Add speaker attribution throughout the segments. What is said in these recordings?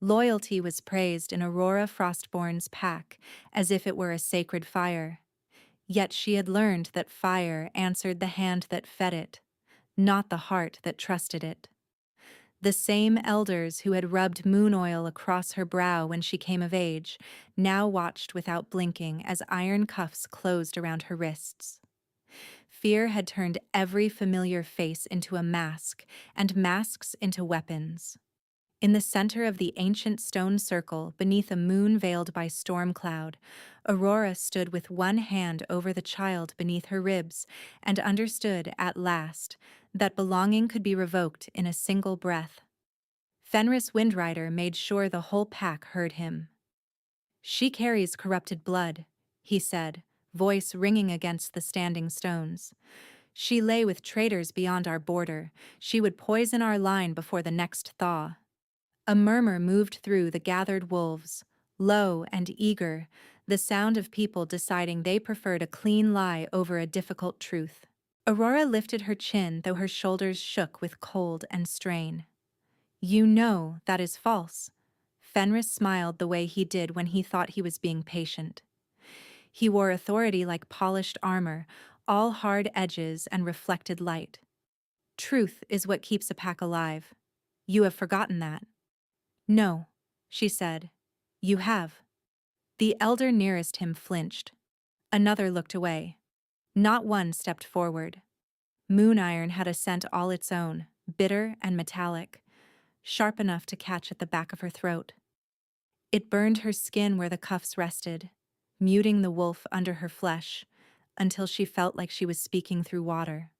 Speaker 1: Loyalty was praised in Aurora Frostborn's pack as if it were a sacred fire. Yet she had learned that fire answered the hand that fed it, not the heart that trusted it. The same elders who had rubbed moon oil across her brow when she came of age now watched without blinking as iron cuffs closed around her wrists. Fear had turned every familiar face into a mask, and masks into weapons. In the center of the ancient stone circle, beneath a moon veiled by storm cloud, Aurora stood with one hand over the child beneath her ribs and understood, at last, that belonging could be revoked in a single breath. Fenris Windrider made sure the whole pack heard him. "She carries corrupted blood," he said, voice ringing against the standing stones. "She lay with traitors beyond our border. She would poison our line before the next thaw." A murmur moved through the gathered wolves, low and eager, the sound of people deciding they preferred a clean lie over a difficult truth. Aurora lifted her chin, though her shoulders shook with cold and strain. "You know that is false." Fenris smiled the way he did when he thought he was being patient. He wore authority like polished armor, all hard edges and reflected light. "Truth is what keeps a pack alive. You have forgotten that." "No," she said. "You have." The elder nearest him flinched. Another looked away. Not one stepped forward. Moon iron had a scent all its own, bitter and metallic, sharp enough to catch at the back of her throat. It burned her skin where the cuffs rested, muting the wolf under her flesh, until she felt like she was speaking through water.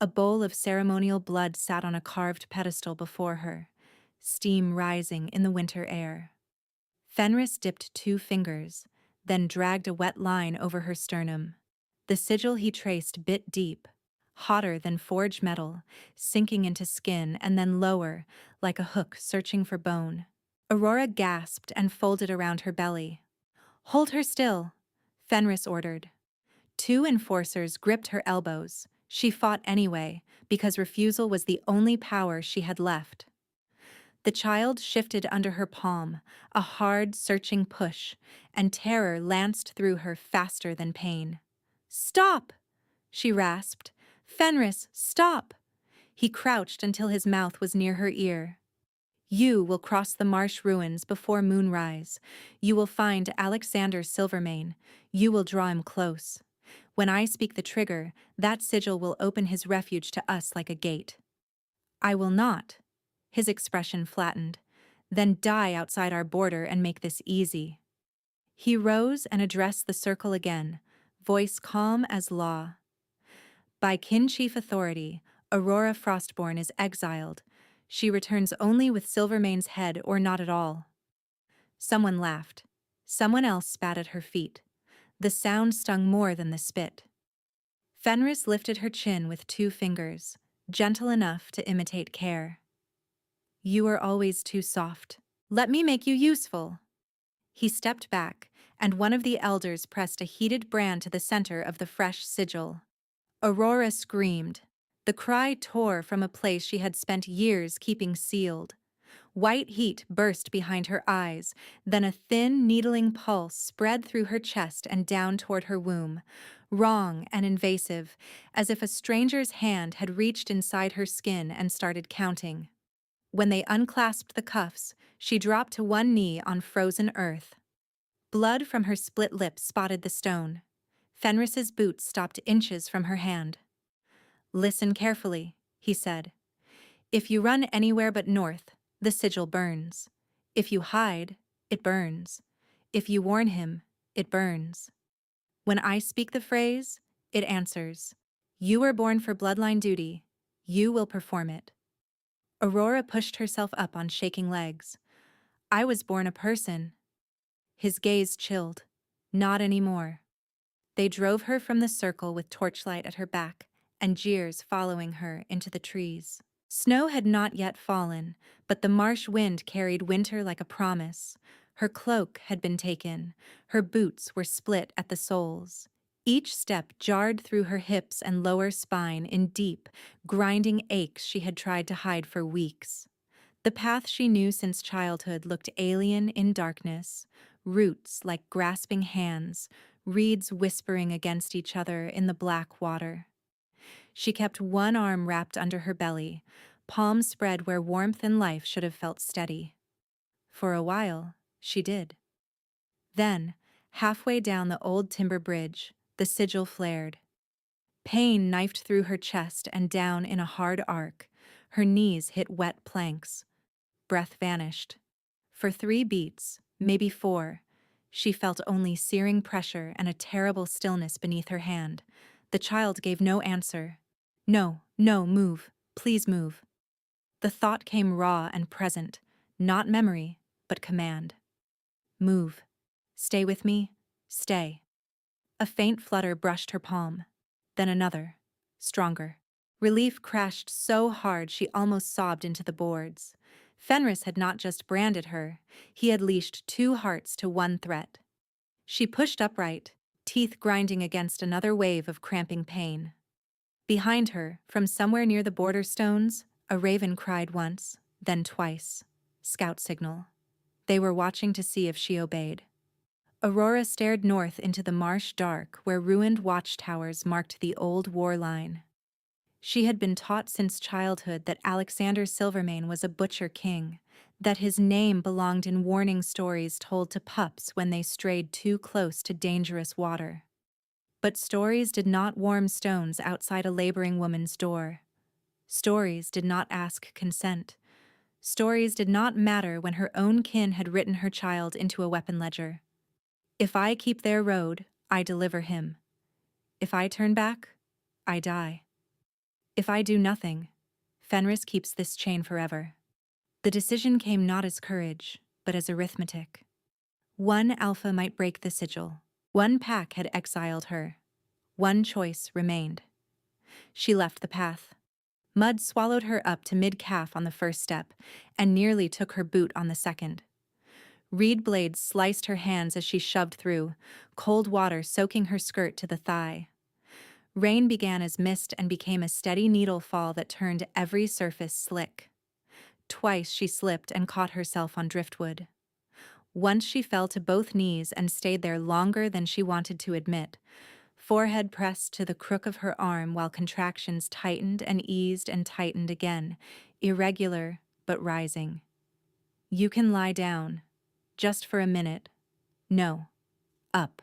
Speaker 1: A bowl of ceremonial blood sat on a carved pedestal before her, steam rising in the winter air. Fenris dipped 2 fingers, then dragged a wet line over her sternum. The sigil he traced bit deep, hotter than forged metal, sinking into skin and then lower, like a hook searching for bone. Aurora gasped and folded around her belly. "Hold her still," Fenris ordered. 2 enforcers gripped her elbows. She fought anyway, because refusal was the only power she had left. The child shifted under her palm, a hard, searching push, and terror lanced through her faster than pain. "Stop!" she rasped. "Fenris, stop!" He crouched until his mouth was near her ear. "You will cross the marsh ruins before moonrise. You will find Alexander Silvermane. You will draw him close. When I speak the trigger, that sigil will open his refuge to us like a gate." "I will not." His expression flattened. "Then die outside our border and make this easy." He rose and addressed the circle again, voice calm as law. "By kin-chief authority, Aurora Frostborn is exiled. She returns only with Silvermane's head or not at all." Someone laughed. Someone else spat at her feet. The sound stung more than the spit. Fenris lifted her chin with 2 fingers, gentle enough to imitate care. "You are always too soft. Let me make you useful." He stepped back, and one of the elders pressed a heated brand to the center of the fresh sigil. Aurora screamed. The cry tore from a place she had spent years keeping sealed. White heat burst behind her eyes, then a thin, needling pulse spread through her chest and down toward her womb, wrong and invasive, as if a stranger's hand had reached inside her skin and started counting. When they unclasped the cuffs, she dropped to one knee on frozen earth. Blood from her split lips spotted the stone. Fenris's boots stopped inches from her hand. "Listen carefully," he said. "If you run anywhere but north, the sigil burns. If you hide, it burns. If you warn him, it burns. When I speak the phrase, it answers. You were born for bloodline duty. You will perform it." Aurora pushed herself up on shaking legs. "I was born a person." His gaze chilled. "Not anymore." They drove her from the circle with torchlight at her back, and jeers following her into the trees. Snow had not yet fallen, but the marsh wind carried winter like a promise. Her cloak had been taken. Her boots were split at the soles. Each step jarred through her hips and lower spine in deep, grinding aches she had tried to hide for weeks. The path she knew since childhood looked alien in darkness, roots like grasping hands, reeds whispering against each other in the black water. She kept one arm wrapped under her belly, palms spread where warmth and life should have felt steady. For a while, she did. Then, halfway down the old timber bridge, the sigil flared. Pain knifed through her chest and down in a hard arc. Her knees hit wet planks. Breath vanished. For 3 beats, maybe 4, she felt only searing pressure and a terrible stillness beneath her hand. The child gave no answer. No, no, move. Please move. The thought came raw and present, not memory, but command. Move. Stay with me. Stay. A faint flutter brushed her palm. Then another, stronger. Relief crashed so hard she almost sobbed into the boards. Fenris had not just branded her, he had leashed 2 hearts to one threat. She pushed upright, teeth grinding against another wave of cramping pain. Behind her, from somewhere near the border stones, a raven cried once, then twice. Scout signal. They were watching to see if she obeyed. Aurora stared north into the marsh dark where ruined watchtowers marked the old war line. She had been taught since childhood that Alexander Silvermane was a butcher king, that his name belonged in warning stories told to pups when they strayed too close to dangerous water. But stories did not warm stones outside a laboring woman's door. Stories did not ask consent. Stories did not matter when her own kin had written her child into a weapon ledger. If I keep their road, I deliver him. If I turn back, I die. If I do nothing, Fenris keeps this chain forever. The decision came not as courage, but as arithmetic. One alpha might break the sigil. One pack had exiled her. One choice remained. She left the path. Mud swallowed her up to mid-calf on the first step, and nearly took her boot on the second. Reed blades sliced her hands as she shoved through, cold water soaking her skirt to the thigh. Rain began as mist and became a steady needle fall that turned every surface slick. Twice she slipped and caught herself on driftwood. Once she fell to both knees and stayed there longer than she wanted to admit, forehead pressed to the crook of her arm while contractions tightened and eased and tightened again, irregular but rising. You can lie down, just for a minute. No, up.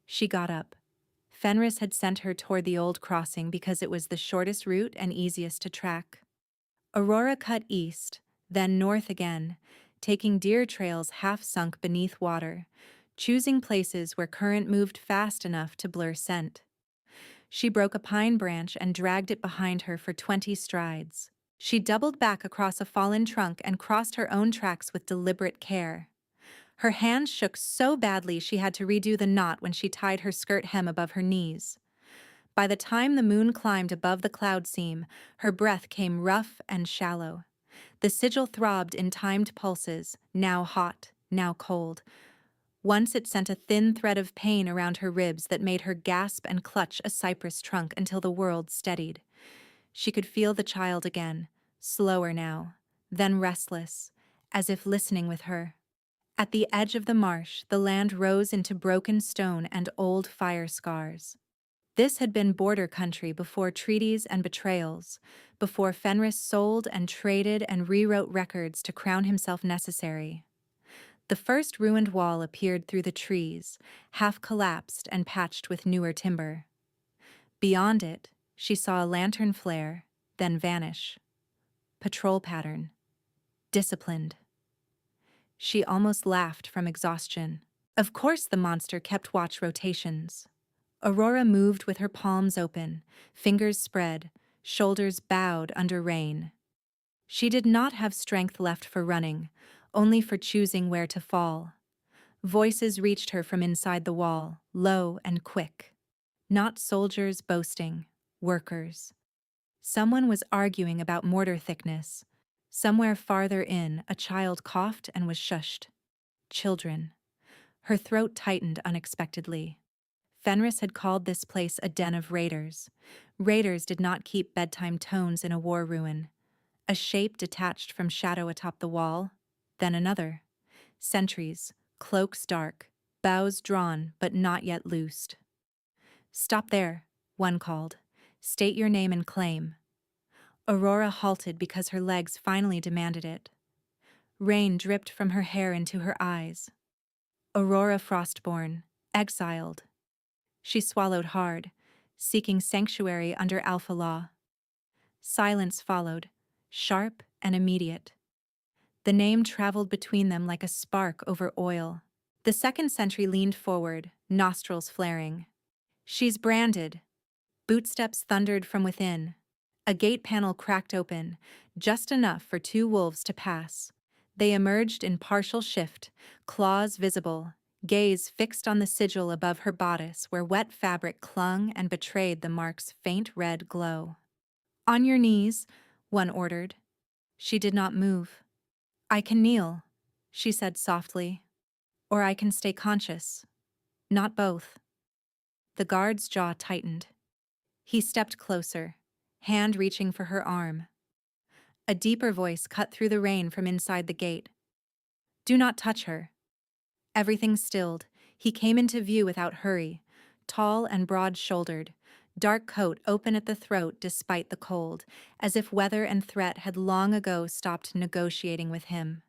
Speaker 1: She got up. Fenris had sent her toward the old crossing because it was the shortest route and easiest to track. Aurora cut east, then north again, taking deer trails half-sunk beneath water, choosing places where current moved fast enough to blur scent. She broke a pine branch and dragged it behind her for 20 strides. She doubled back across a fallen trunk and crossed her own tracks with deliberate care. Her hands shook so badly she had to redo the knot when she tied her skirt hem above her knees. By the time the moon climbed above the cloud seam, her breath came rough and shallow. The sigil throbbed in timed pulses, now hot, now cold. Once it sent a thin thread of pain around her ribs that made her gasp and clutch a cypress trunk until the world steadied. She could feel the child again, slower now, then restless, as if listening with her. At the edge of the marsh, the land rose into broken stone and old fire scars. This had been border country before treaties and betrayals, before Fenris sold and traded and rewrote records to crown himself necessary. The first ruined wall appeared through the trees, half collapsed and patched with newer timber. Beyond it, she saw a lantern flare, then vanish. Patrol pattern. Disciplined. She almost laughed from exhaustion. Of course the monster kept watch rotations. Aurora moved with her palms open, fingers spread, shoulders bowed under rain. She did not have strength left for running, only for choosing where to fall. Voices reached her from inside the wall, low and quick. Not soldiers boasting, workers. Someone was arguing about mortar thickness. Somewhere farther in, a child coughed and was shushed. Children. Her throat tightened unexpectedly. Fenris had called this place a den of raiders. Raiders did not keep bedtime tones in a war ruin. A shape detached from shadow atop the wall, then another. Sentries, cloaks dark, bows drawn but not yet loosed. "Stop there," one called. "State your name and claim." Aurora halted because her legs finally demanded it. Rain dripped from her hair into her eyes. Aurora Frostborn, exiled. She swallowed hard, seeking sanctuary under Alpha Law. Silence followed, sharp and immediate. The name traveled between them like a spark over oil. The second sentry leaned forward, nostrils flaring. "She's branded." Bootsteps thundered from within. A gate panel cracked open, just enough for two wolves to pass. They emerged in partial shift, claws visible, gaze fixed on the sigil above her bodice where wet fabric clung and betrayed the mark's faint red glow. "On your knees," one ordered. She did not move. "I can kneel," she said softly. "Or I can stay conscious. Not both." The guard's jaw tightened. He stepped closer, hand reaching for her arm. A deeper voice cut through the rain from inside the gate. "Do not touch her." Everything stilled. He came into view without hurry, tall and broad-shouldered, dark coat open at the throat despite the cold, as if weather and threat had long ago stopped negotiating with him.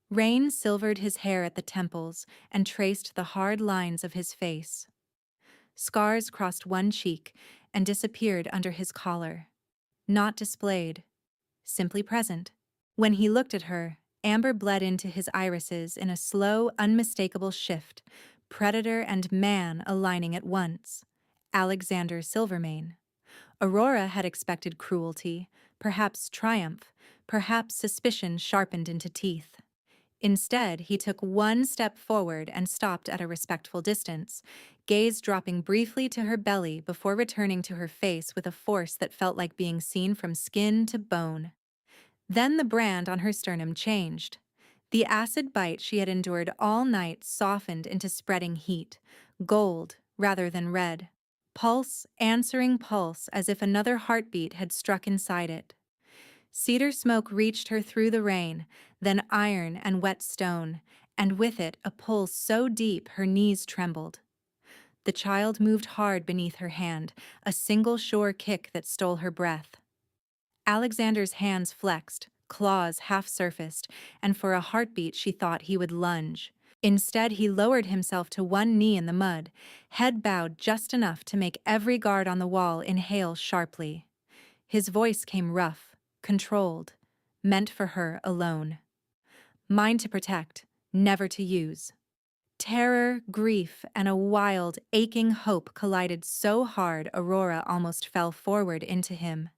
Speaker 1: Rain silvered his hair at the temples and traced the hard lines of his face. Scars crossed one cheek and disappeared under his collar. Not displayed, simply present. When he looked at her, amber bled into his irises in a slow, unmistakable shift, predator and man aligning at once. Alexander Silvermane. Aurora had expected cruelty, perhaps triumph, perhaps suspicion sharpened into teeth. Instead, he took one step forward and stopped at a respectful distance, gaze dropping briefly to her belly before returning to her face with a force that felt like being seen from skin to bone. Then the brand on her sternum changed. The acid bite she had endured all night softened into spreading heat, gold rather than red. Pulse answering pulse as if another heartbeat had struck inside it. Cedar smoke reached her through the rain, then iron and wet stone, and with it a pull so deep her knees trembled. The child moved hard beneath her hand, a single sure kick that stole her breath. Alexander's hands flexed, claws half-surfaced, and for a heartbeat she thought he would lunge. Instead, he lowered himself to one knee in the mud, head bowed just enough to make every guard on the wall inhale sharply. His voice came rough, controlled, meant for her alone. Mine to protect, never to use. Terror, grief, and a wild, aching hope collided so hard Aurora almost fell forward into him.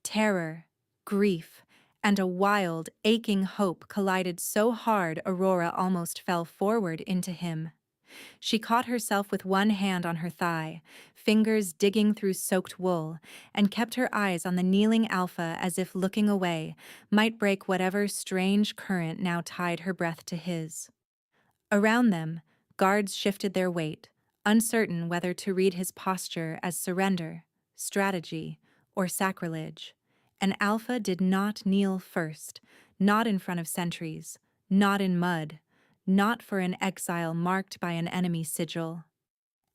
Speaker 1: Terror, grief, and a wild, aching hope collided so hard Aurora almost fell forward into him. She caught herself with one hand on her thigh, fingers digging through soaked wool, and kept her eyes on the kneeling Alpha as if looking away might break whatever strange current now tied her breath to his. Around them, guards shifted their weight, uncertain whether to read his posture as surrender, strategy, or sacrilege. And Alpha did not kneel first, not in front of sentries, not in mud, not for an exile marked by an enemy sigil.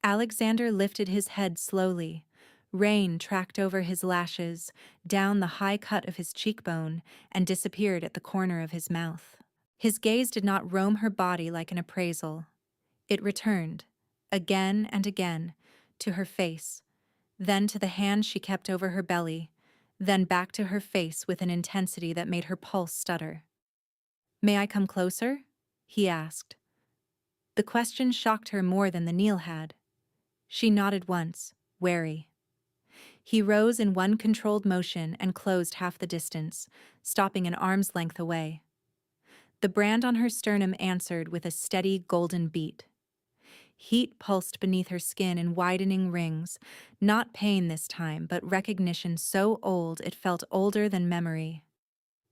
Speaker 1: Alexander lifted his head slowly. Rain tracked over his lashes, down the high cut of his cheekbone, and disappeared at the corner of his mouth. His gaze did not roam her body like an appraisal. It returned, again and again, to her face, then to the hand she kept over her belly, then back to her face with an intensity that made her pulse stutter. "May I come closer?" he asked. The question shocked her more than the kneel had. She nodded once, wary. He rose in one controlled motion and closed half the distance, stopping an arm's length away. The brand on her sternum answered with a steady golden beat. Heat pulsed beneath her skin in widening rings, not pain this time, but recognition so old it felt older than memory.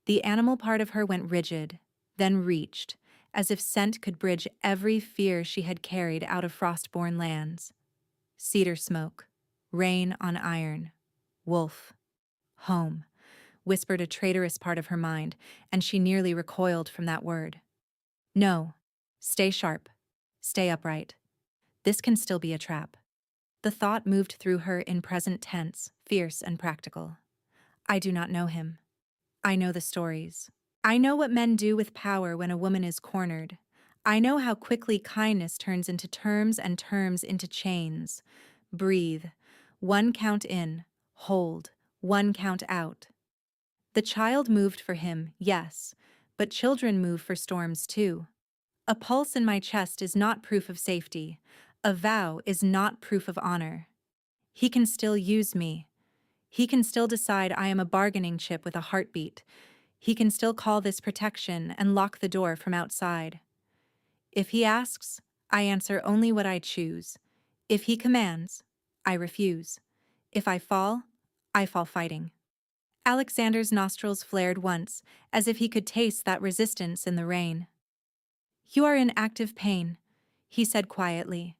Speaker 1: The animal part of her went rigid, then reached, as if scent could bridge every fear she had carried out of Frostborn lands. Cedar smoke, rain on iron, wolf, home, whispered a traitorous part of her mind, and she nearly recoiled from that word. No. Stay sharp. Stay upright. This can still be a trap. The thought moved through her in present tense, fierce and practical. I do not know him. I know the stories. I know what men do with power when a woman is cornered. I know how quickly kindness turns into terms and terms into chains. Breathe. 1 count in. Hold. 1 count out. The child moved for him, yes, but children move for storms too. A pulse in my chest is not proof of safety. A vow is not proof of honor. He can still use me. He can still decide I am a bargaining chip with a heartbeat. He can still call this protection and lock the door from outside. If he asks, I answer only what I choose. If he commands, I refuse. If I fall fighting. Alexander's nostrils flared once, as if he could taste that resistance in the rain. You are in active pain, he said quietly.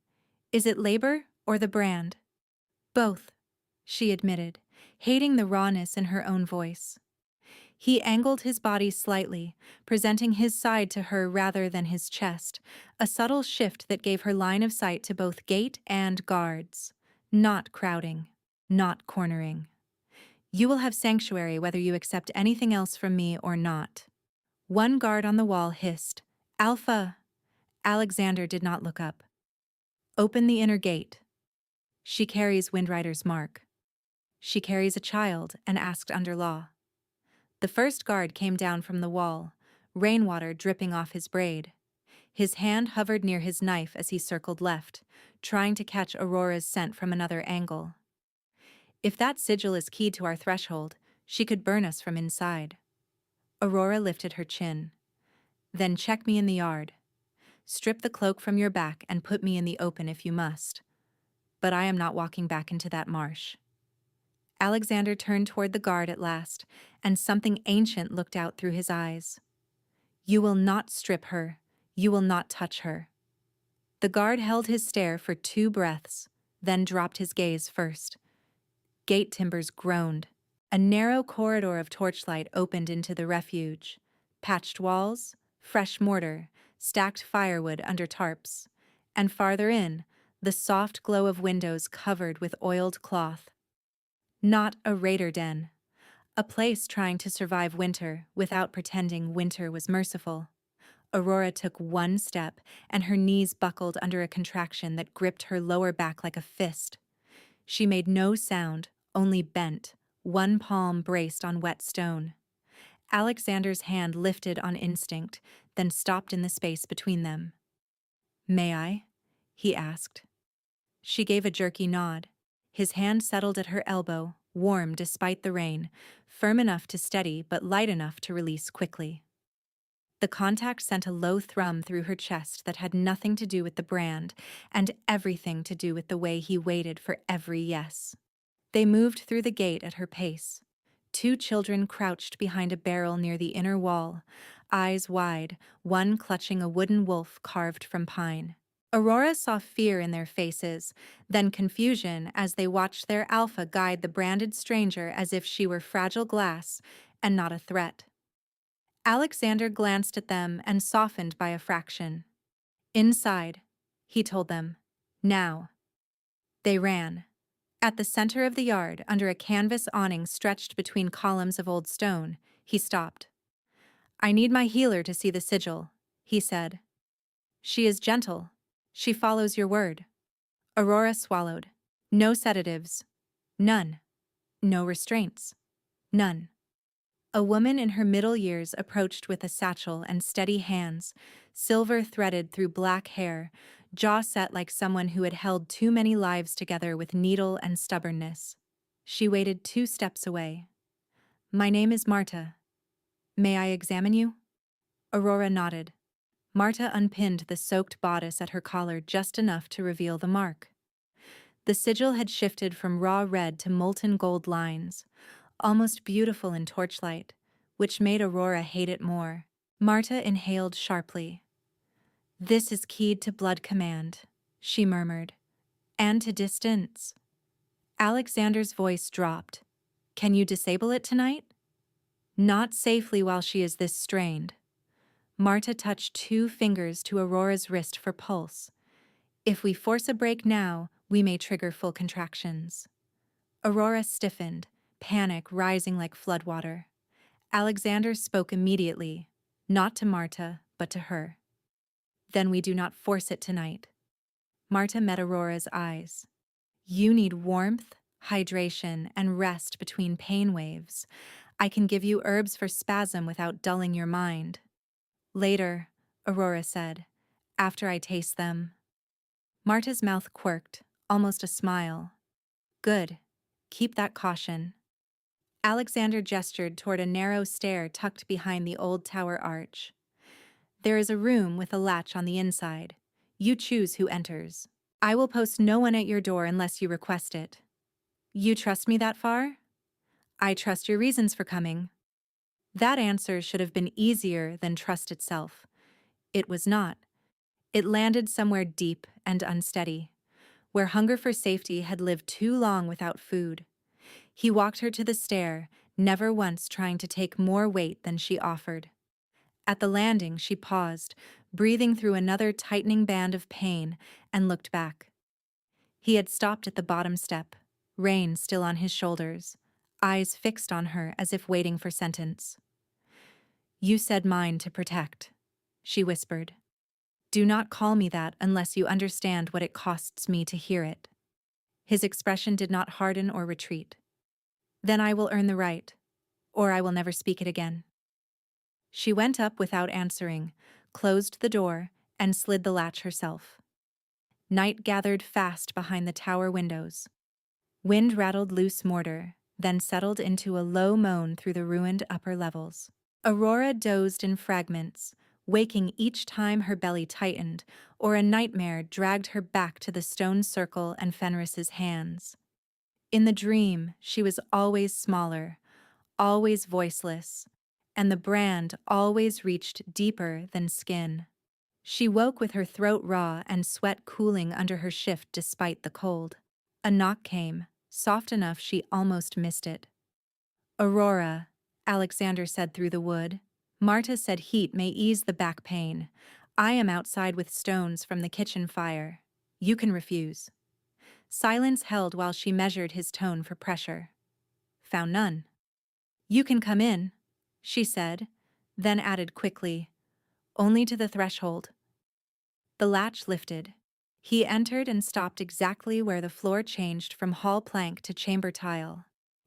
Speaker 1: Is it labor or the brand? Both, she admitted, hating the rawness in her own voice. He angled his body slightly, presenting his side to her rather than his chest, a subtle shift that gave her line of sight to both gate and guards. Not crowding, not cornering. You will have sanctuary whether you accept anything else from me or not. One guard on the wall hissed, Alpha! Alexander did not look up. Open the inner gate. She carries Windrider's mark. She carries a child and asked under law. The first guard came down from the wall, rainwater dripping off his braid. His hand hovered near his knife as he circled left, trying to catch Aurora's scent from another angle. If that sigil is keyed to our threshold, she could burn us from inside. Aurora lifted her chin. Then check me in the yard. Strip the cloak from your back and put me in the open if you must. But I am not walking back into that marsh. Alexander turned toward the guard at last, and something ancient looked out through his eyes. You will not strip her. You will not touch her. The guard held his stare for 2 breaths, then dropped his gaze first. Gate timbers groaned. A narrow corridor of torchlight opened into the refuge. Patched walls, fresh mortar, stacked firewood under tarps, and farther in, the soft glow of windows covered with oiled cloth. Not a raider den. A place trying to survive winter without pretending winter was merciful. Aurora took 1 step, and her knees buckled under a contraction that gripped her lower back like a fist. She made no sound, only bent, 1 palm braced on wet stone. Alexander's hand lifted on instinct, then stopped in the space between them. May I? He asked. She gave a jerky nod. His hand settled at her elbow, warm despite the rain, firm enough to steady but light enough to release quickly. The contact sent a low thrum through her chest that had nothing to do with the brand and everything to do with the way he waited for every yes. They moved through the gate at her pace. 2 children crouched behind a barrel near the inner wall, eyes wide, one clutching a wooden wolf carved from pine. Aurora saw fear in their faces, then confusion as they watched their alpha guide the branded stranger as if she were fragile glass and not a threat. Alexander glanced at them and softened by a fraction. Inside, he told them. Now. They ran. At the center of the yard, under a canvas awning stretched between columns of old stone, he stopped. I need my healer to see the sigil, he said. She is gentle. She follows your word. Aurora swallowed. No sedatives. None. No restraints. None. A woman in her middle years approached with a satchel and steady hands, silver threaded through black hair, jaw set like someone who had held too many lives together with needle and stubbornness. She waited 2 steps away. My name is Marta. May I examine you? Aurora nodded. Marta unpinned the soaked bodice at her collar just enough to reveal the mark. The sigil had shifted from raw red to molten gold lines, almost beautiful in torchlight, which made Aurora hate it more. Marta inhaled sharply. This is keyed to blood command, she murmured, and to distance. Alexander's voice dropped. Can you disable it tonight? Not safely while she is this strained. Marta touched 2 fingers to Aurora's wrist for pulse. If we force a break now, we may trigger full contractions. Aurora stiffened, panic rising like floodwater. Alexander spoke immediately, not to Marta, but to her. Then we do not force it tonight. Marta met Aurora's eyes. You need warmth, hydration, and rest between pain waves. I can give you herbs for spasm without dulling your mind. Later, Aurora said, after I taste them. Marta's mouth quirked, almost a smile. Good. Keep that caution. Alexander gestured toward a narrow stair tucked behind the old tower arch. There is a room with a latch on the inside. You choose who enters. I will post no one at your door unless you request it. You trust me that far? I trust your reasons for coming. That answer should have been easier than trust itself. It was not. It landed somewhere deep and unsteady, where hunger for safety had lived too long without food. He walked her to the stair, never once trying to take more weight than she offered. At the landing, she paused, breathing through another tightening band of pain, and looked back. He had stopped at the bottom step, rein still on his shoulders, eyes fixed on her as if waiting for sentence. You said mine to protect, she whispered. Do not call me that unless you understand what it costs me to hear it. His expression did not harden or retreat. Then I will earn the right, or I will never speak it again. She went up without answering, closed the door, and slid the latch herself. Night gathered fast behind the tower windows. Wind rattled loose mortar, then settled into a low moan through the ruined upper levels. Aurora dozed in fragments, waking each time her belly tightened, or a nightmare dragged her back to the stone circle and Fenris's hands. In the dream, she was always smaller, always voiceless, and the brand always reached deeper than skin. She woke with her throat raw and sweat cooling under her shift despite the cold. A knock came, soft enough she almost missed it. Aurora, Alexander said through the wood. Marta said heat may ease the back pain. I am outside with stones from the kitchen fire. You can refuse. Silence held while she measured his tone for pressure. Found none. You can come in, she said, then added quickly, only to the threshold. The latch lifted. He entered and stopped exactly where the floor changed from hall plank to chamber tile.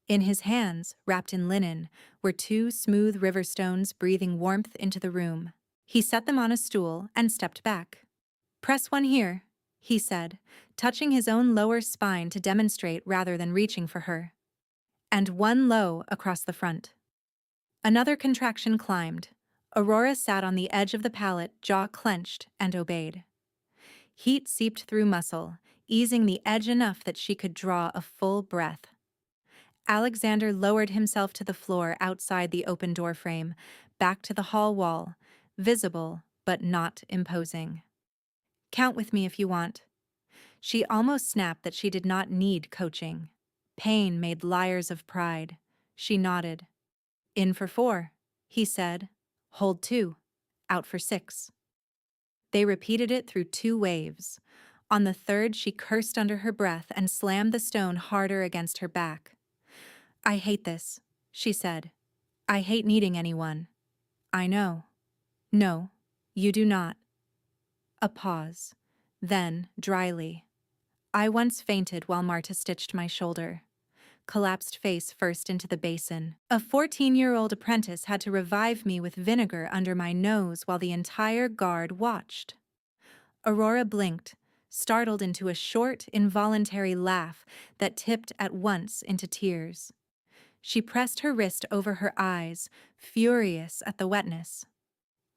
Speaker 1: In his hands, wrapped in linen, were 2 smooth river stones breathing warmth into the room. He set them on a stool and stepped back. Press one here, he said, touching his own lower spine to demonstrate rather than reaching for her. And one low across the front. Another contraction climbed. Aurora sat on the edge of the pallet, jaw clenched, and obeyed. Heat seeped through muscle, easing the edge enough that she could draw a full breath. Alexander lowered himself to the floor outside the open doorframe, back to the hall wall, visible but not imposing. Count with me if you want. She almost snapped that she did not need coaching. Pain made liars of pride. She nodded. In for 4, he said. Hold 2. Out for 6. They repeated it through 2 waves. On the third, she cursed under her breath and slammed the stone harder against her back. I hate this, she said. I hate needing anyone. I know. No, you do not. A pause. Then, dryly. I once fainted while Marta stitched my shoulder. Collapsed face first into the basin. A 14-year-old apprentice had to revive me with vinegar under my nose while the entire guard watched. Aurora blinked, startled into a short, involuntary laugh that tipped at once into tears. She pressed her wrist over her eyes, furious at the wetness.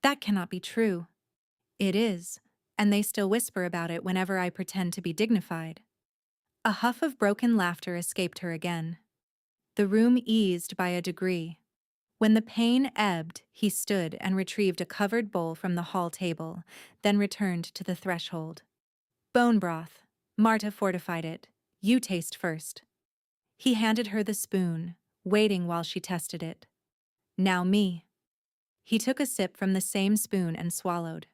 Speaker 1: That cannot be true. It is, and they still whisper about it whenever I pretend to be dignified. A huff of broken laughter escaped her again. The room eased by a degree. When the pain ebbed, he stood and retrieved a covered bowl from the hall table, then returned to the threshold. Bone broth. Marta fortified it. You taste first. He handed her the spoon, waiting while she tested it. Now me. He took a sip from the same spoon and swallowed.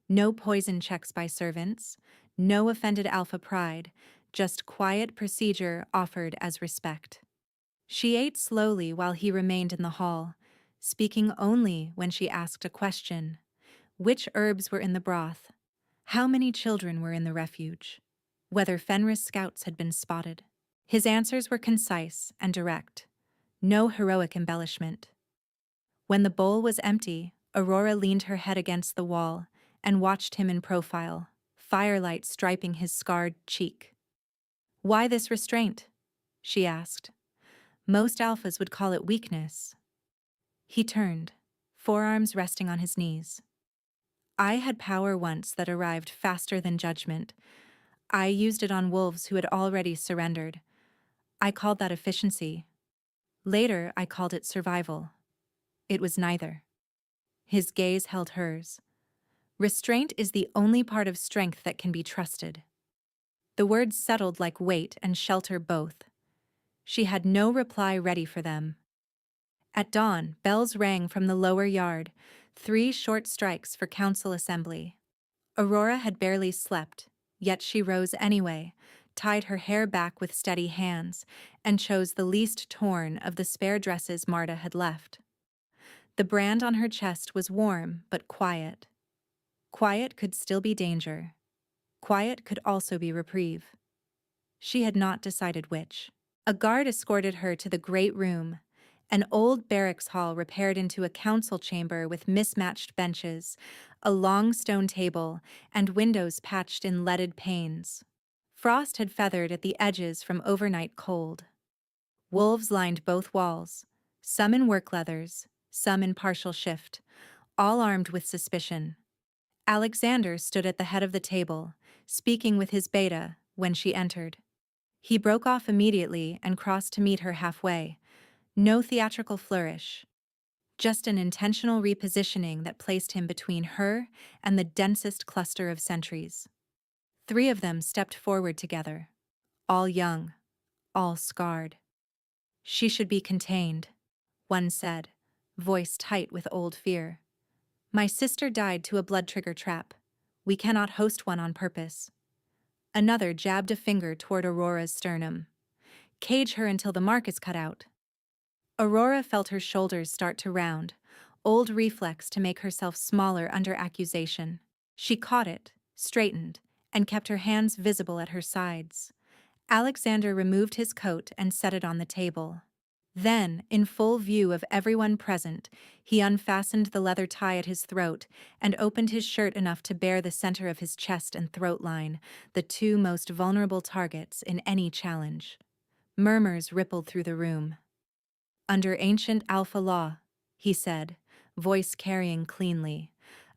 Speaker 1: No poison checks by servants, no offended alpha pride, just quiet procedure offered as respect. She ate slowly while he remained in the hall, speaking only when she asked a question. Which herbs were in the broth? How many children were in the refuge? Whether Fenris scouts had been spotted. His answers were concise and direct. No heroic embellishment. When the bowl was empty, Aurora leaned her head against the wall and watched him in profile, firelight striping his scarred cheek. "Why this restraint?" she asked. "Most alphas would call it weakness." He turned, forearms resting on his knees. "I had power once that arrived faster than judgment. I used it on wolves who had already surrendered. I called that efficiency. Later, I called it survival. It was neither." His gaze held hers. "Restraint is the only part of strength that can be trusted." The words settled like weight and shelter both. She had no reply ready for them. At dawn, bells rang from the lower yard, 3 short strikes for council assembly. Aurora had barely slept, yet she rose anyway, tied her hair back with steady hands, and chose the least torn of the spare dresses Marta had left. The brand on her chest was warm but quiet. Quiet could still be danger. Quiet could also be reprieve. She had not decided which. A guard escorted her to the great room, an old barracks hall repaired into a council chamber with mismatched benches, a long stone table, and windows patched in leaded panes. Frost had feathered at the edges from overnight cold. Wolves lined both walls, some in work leathers, some in partial shift, all armed with suspicion. Alexander stood at the head of the table, speaking with his beta when she entered. He broke off immediately and crossed to meet her halfway. No theatrical flourish, just an intentional repositioning that placed him between her and the densest cluster of sentries. 3 of them stepped forward together, all young, all scarred. "She should be contained," one said, voice tight with old fear. "My sister died to a blood trigger trap. We cannot host one on purpose." Another jabbed a finger toward Aurora's sternum. "Cage her until the mark is cut out." Aurora felt her shoulders start to round, old reflex to make herself smaller under accusation. She caught it, straightened, and kept her hands visible at her sides. Alexander removed his coat and set it on the table. Then, in full view of everyone present, he unfastened the leather tie at his throat and opened his shirt enough to bare the center of his chest and throat line, the 2 most vulnerable targets in any challenge. Murmurs rippled through the room. "Under ancient alpha law," he said, voice carrying cleanly,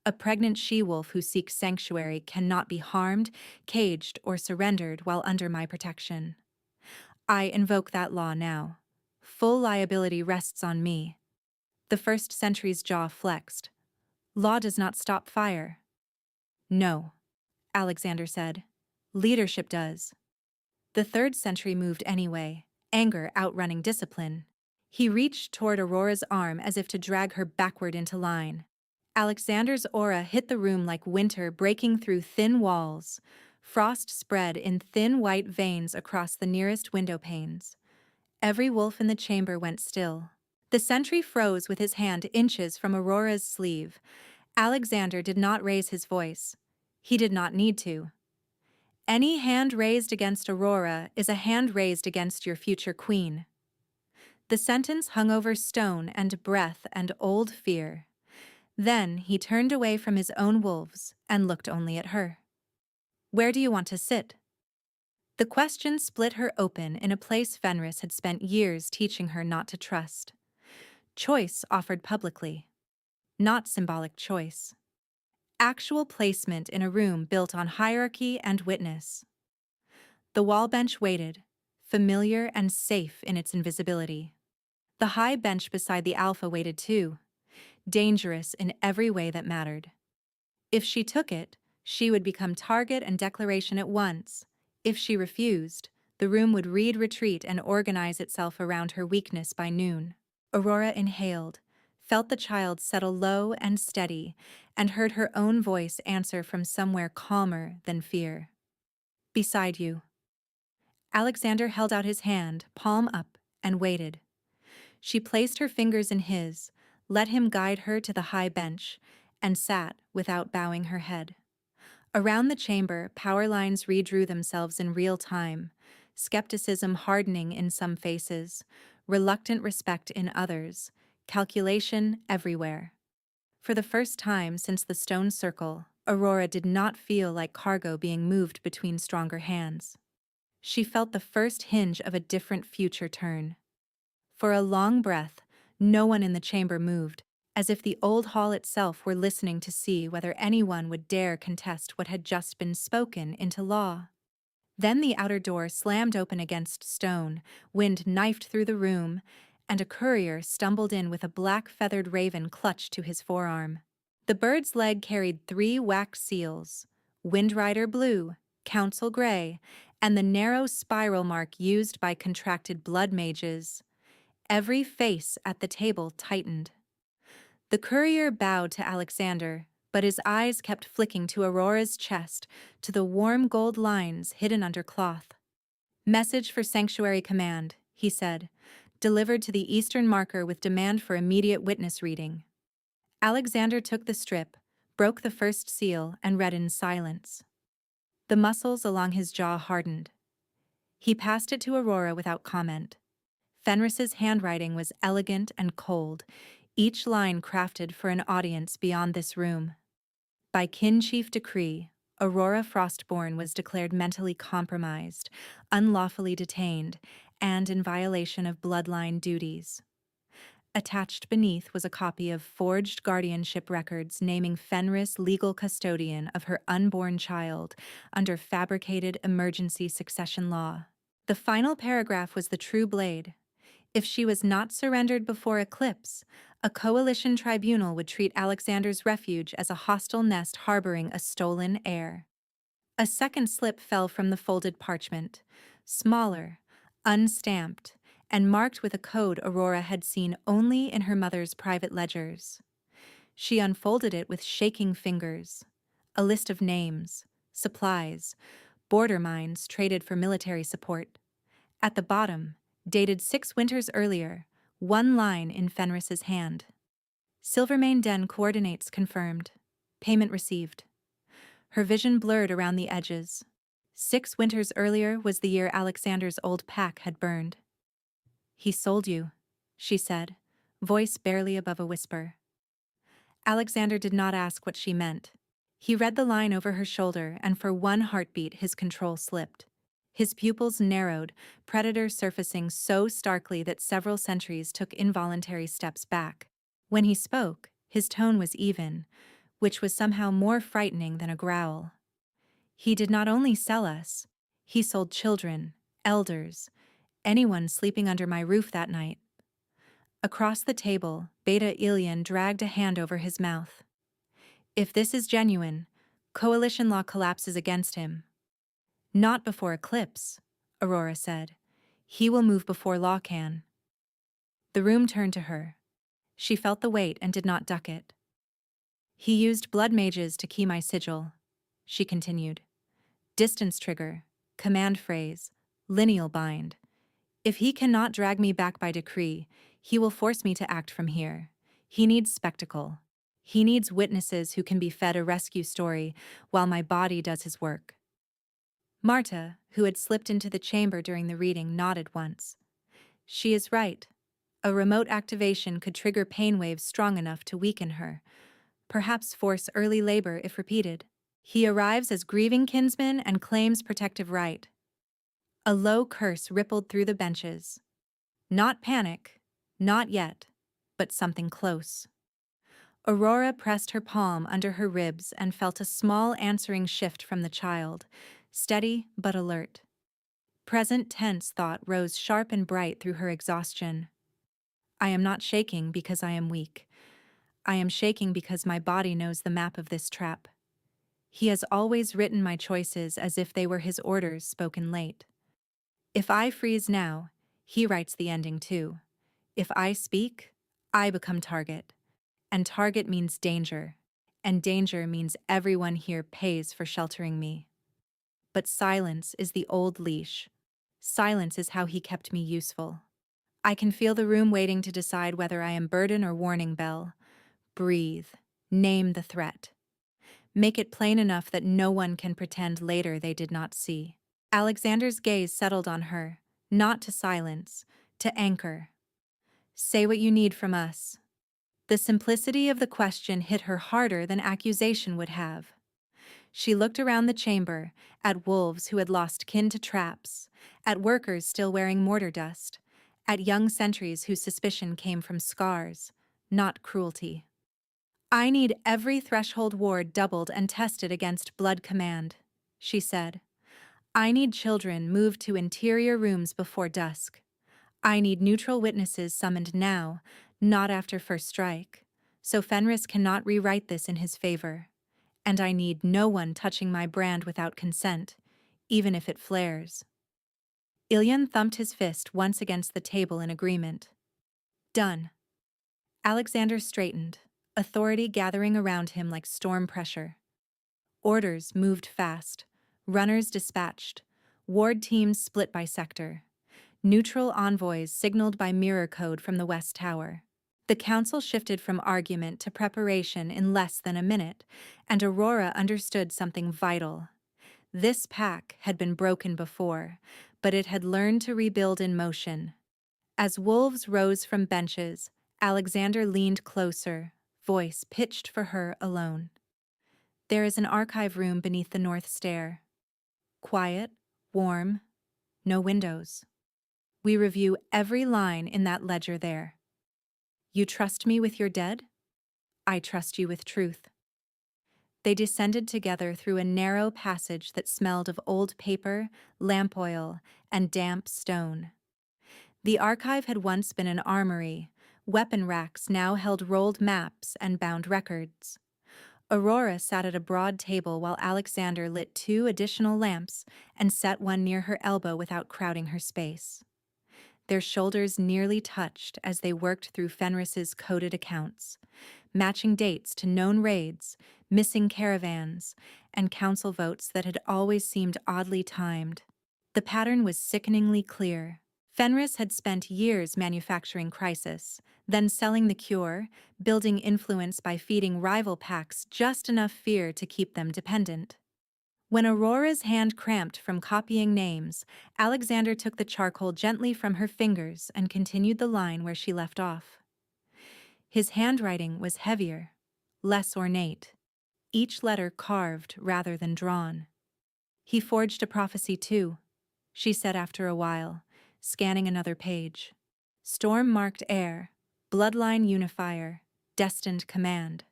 Speaker 1: "a pregnant she-wolf who seeks sanctuary cannot be harmed, caged, or surrendered while under my protection. I invoke that law now. Full liability rests on me." The first sentry's jaw flexed. "Law does not stop fire." "No," Alexander said. "Leadership does." The third sentry moved anyway, anger outrunning discipline. He reached toward Aurora's arm as if to drag her backward into line. Alexander's aura hit the room like winter breaking through thin walls. Frost spread in thin white veins across the nearest window panes. Every wolf in the chamber went still. The sentry froze with his hand inches from Aurora's sleeve. Alexander did not raise his voice. He did not need to. "Any hand raised against Aurora is a hand raised against your future queen." The sentence hung over stone and breath and old fear. Then he turned away from his own wolves and looked only at her. "Where do you want to sit?" The question split her open in a place Fenris had spent years teaching her not to trust. Choice offered publicly. Not symbolic choice. Actual placement in a room built on hierarchy and witness. The wall bench waited, familiar and safe in its invisibility. The high bench beside the alpha waited too, dangerous in every way that mattered. If she took it, she would become target and declaration at once. If she refused, the room would read retreat and organize itself around her weakness by noon. Aurora inhaled, felt the child settle low and steady, and heard her own voice answer from somewhere calmer than fear. "Beside you." Alexander held out his hand, palm up, and waited. She placed her fingers in his, let him guide her to the high bench, and sat without bowing her head. Around the chamber, power lines redrew themselves in real time, skepticism hardening in some faces, reluctant respect in others, calculation everywhere. For the first time since the stone circle, Aurora did not feel like cargo being moved between stronger hands. She felt the first hinge of a different future turn. For a long breath, no one in the chamber moved, as if the old hall itself were listening to see whether anyone would dare contest what had just been spoken into law. Then the outer door slammed open against stone, wind knifed through the room, and a courier stumbled in with a black-feathered raven clutched to his forearm. The bird's leg carried 3 wax seals, Windrider Blue, Council Gray, and the narrow spiral mark used by contracted blood mages. Every face at the table tightened. The courier bowed to Alexander, but his eyes kept flicking to Aurora's chest, to the warm gold lines hidden under cloth. "Message for Sanctuary Command," he said, delivered to the eastern marker with demand for immediate witness reading. Alexander took the strip, broke the first seal, and read in silence. The muscles along his jaw hardened. He passed it to Aurora without comment. Fenris's handwriting was elegant and cold, each line crafted for an audience beyond this room. By kin-chief decree, Aurora Frostborn was declared mentally compromised, unlawfully detained, and in violation of bloodline duties. Attached beneath was a copy of forged guardianship records naming Fenris legal custodian of her unborn child under fabricated emergency succession law. The final paragraph was the true blade. If she was not surrendered before eclipse, a coalition tribunal would treat Alexander's refuge as a hostile nest harboring a stolen heir. A second slip fell from the folded parchment, smaller, unstamped, and marked with a code Aurora had seen only in her mother's private ledgers. She unfolded it with shaking fingers. A list of names, supplies, border mines traded for military support. At the bottom, dated 6 winters earlier, one line in Fenris's hand. Silvermane Den coordinates confirmed. Payment received. Her vision blurred around the edges. 6 winters earlier was the year Alexander's old pack had burned. "He sold you," she said, voice barely above a whisper. Alexander did not ask what she meant. He read the line over her shoulder, and for one heartbeat his control slipped. His pupils narrowed, predator surfacing so starkly that several sentries took involuntary steps back. When he spoke, his tone was even, which was somehow more frightening than a growl. "He did not only sell us, he sold children, elders, anyone sleeping under my roof that night." Across the table, Beta Ilian dragged a hand over his mouth. "If this is genuine, coalition law collapses against him." "Not before eclipse," Aurora said. "He will move before law can." The room turned to her. She felt the weight and did not duck it. "He used blood mages to key my sigil," she continued. "Distance trigger, command phrase, lineal bind. If he cannot drag me back by decree, he will force me to act from here. He needs spectacle. He needs witnesses who can be fed a rescue story while my body does his work." Marta, who had slipped into the chamber during the reading, nodded once. "She is right. A remote activation could trigger pain waves strong enough to weaken her, perhaps force early labor if repeated. He arrives as grieving kinsman and claims protective right." A low curse rippled through the benches. Not panic, not yet, but something close. Aurora pressed her palm under her ribs and felt a small answering shift from the child, steady but alert. Present tense thought rose sharp and bright through her exhaustion. "I am not shaking because I am weak. I am shaking because my body knows the map of this trap. He has always written my choices as if they were his orders spoken late. If I freeze now, he writes the ending too. If I speak, I become target. and target means danger, and danger means everyone here pays for sheltering me. But silence is the old leash. Silence is how he kept me useful. I can feel the room waiting to decide whether I am burden or warning bell. Breathe. Name the threat. Make it plain enough that no one can pretend later they did not see. Alexander's gaze settled on her, not to silence, to anchor. Say what you need from us. The simplicity of the question hit her harder than accusation would have. She looked around the chamber, at wolves who had lost kin to traps, at workers still wearing mortar dust, at young sentries whose suspicion came from scars, not cruelty. I need every threshold ward doubled and tested against blood command, she said. I need children moved to interior rooms before dusk. I need neutral witnesses summoned now, not after first strike, so Fenris cannot rewrite this in his favor. And I need no one touching my brand without consent, even if it flares. Ilyan thumped his fist once against the table in agreement. Done. Alexander straightened, authority gathering around him like storm pressure. Orders moved fast, runners dispatched, ward teams split by sector, neutral envoys signaled by mirror code from the West Tower. The council shifted from argument to preparation in less than a minute, and Aurora understood something vital. This pack had been broken before, but it had learned to rebuild in motion. As wolves rose from benches, Alexander leaned closer, voice pitched for her alone. There is an archive room beneath the north stair. Quiet, warm, no windows. We review every line in that ledger there. You trust me with your dead? I trust you with truth. They descended together through a narrow passage that smelled of old paper, lamp oil, and damp stone. The archive had once been an armory. Weapon racks now held rolled maps and bound records. Aurora sat at a broad table while Alexander lit 2 additional lamps and set one near her elbow without crowding her space. Their shoulders nearly touched as they worked through Fenris's coded accounts, matching dates to known raids, missing caravans, and council votes that had always seemed oddly timed. The pattern was sickeningly clear. Fenris had spent years manufacturing crisis, then selling the cure, building influence by feeding rival packs just enough fear to keep them dependent. When Aurora's hand cramped from copying names, Alexander took the charcoal gently from her fingers and continued the line where she left off. His handwriting was heavier, less ornate, each letter carved rather than drawn. He forged a prophecy too, she said after a while, scanning another page. Storm-marked heir, bloodline unifier, destined command.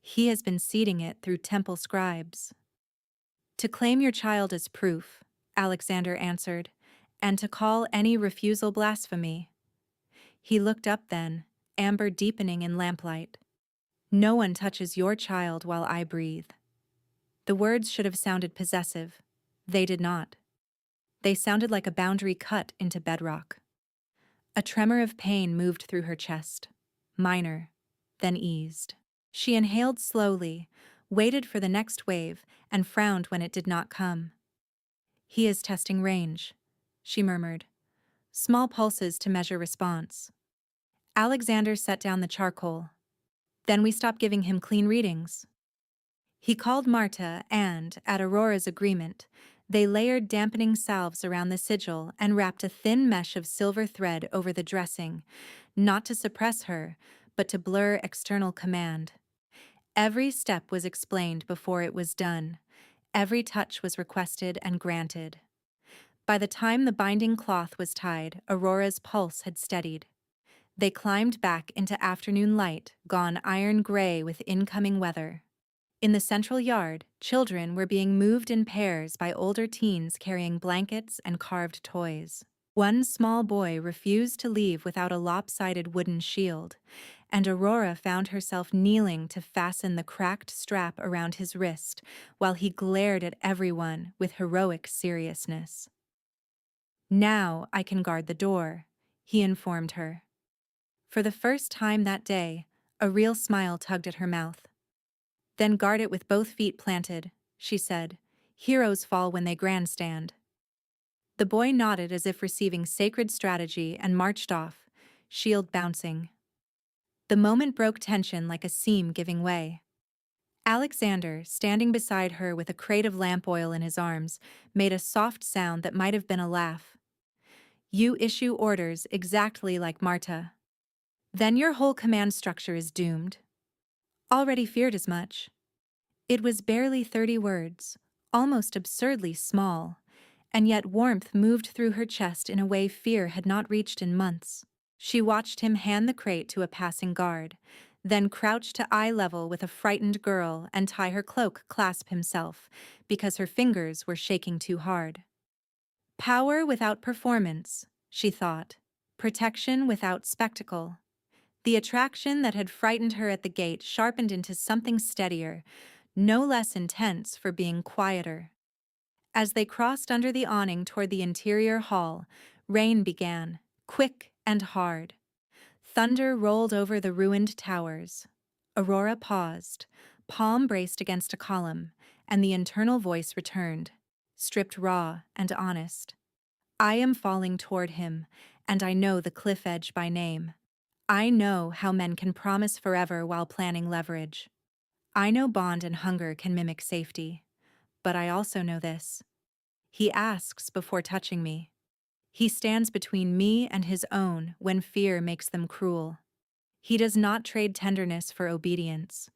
Speaker 1: He has been seeding it through temple scribes. To claim your child as proof, Alexander answered, and to call any refusal blasphemy. He looked up then, amber deepening in lamplight. No one touches your child while I breathe. The words should have sounded possessive. They did not. They sounded like a boundary cut into bedrock. A tremor of pain moved through her chest, minor, then eased. She inhaled slowly, waited for the next wave, and frowned when it did not come. He is testing range, she murmured. Small pulses to measure response. Alexander set down the charcoal. Then we stopped giving him clean readings. He called Marta and, at Aurora's agreement, they layered dampening salves around the sigil and wrapped a thin mesh of silver thread over the dressing, not to suppress her, but to blur external command. Every step was explained before it was done. Every touch was requested and granted. By the time the binding cloth was tied, Aurora's pulse had steadied. They climbed back into afternoon light, gone iron gray with incoming weather. In the central yard, children were being moved in pairs by older teens carrying blankets and carved toys. One small boy refused to leave without a lopsided wooden shield, and Aurora found herself kneeling to fasten the cracked strap around his wrist while he glared at everyone with heroic seriousness. Now I can guard the door, he informed her. For the first time that day, A real smile tugged at her mouth. Then guard it with both feet planted, she said. Heroes fall when they grandstand. The boy nodded as if receiving sacred strategy and marched off, shield bouncing. The moment broke tension like a seam giving way. Alexander, standing beside her with a crate of lamp oil in his arms, made a soft sound that might have been a laugh. You issue orders exactly like Marta. Then your whole command structure is doomed. Already feared as much. It was barely 30 words, almost absurdly small, and yet warmth moved through her chest in a way fear had not reached in months. She watched him hand the crate to a passing guard, then crouch to eye level with a frightened girl and tie her cloak clasp himself, because her fingers were shaking too hard. Power without performance, she thought. Protection without spectacle. The attraction that had frightened her at the gate sharpened into something steadier, no less intense for being quieter. As they crossed under the awning toward the interior hall, rain began, quick and hard. Thunder rolled over the ruined towers. Aurora paused, palm braced against a column, and the internal voice returned, stripped raw and honest. I am falling toward him, and I know the cliff edge by name. I know how men can promise forever while planning leverage. I know bond and hunger can mimic safety. But I also know this. He asks before touching me. He stands between me and his own when fear makes them cruel. He does not trade tenderness for obedience.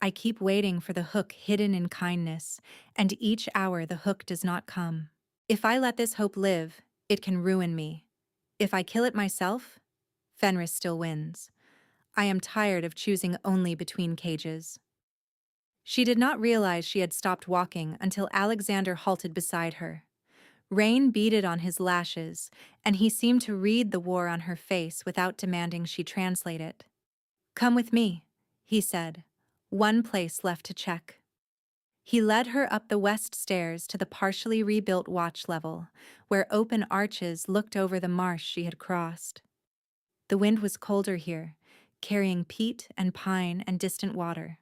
Speaker 1: I keep waiting for the hook hidden in kindness, and each hour the hook does not come. If I let this hope live, it can ruin me. If I kill it myself, Fenris still wins. I am tired of choosing only between cages. She did not realize she had stopped walking until Alexander halted beside her. Rain beaded on his lashes, and he seemed to read the war on her face without demanding she translate it. Come with me, he said. One place left to check. He led her up the west stairs to the partially rebuilt watch level, where open arches looked over the marsh she had crossed. The wind was colder here, carrying peat and pine and distant water.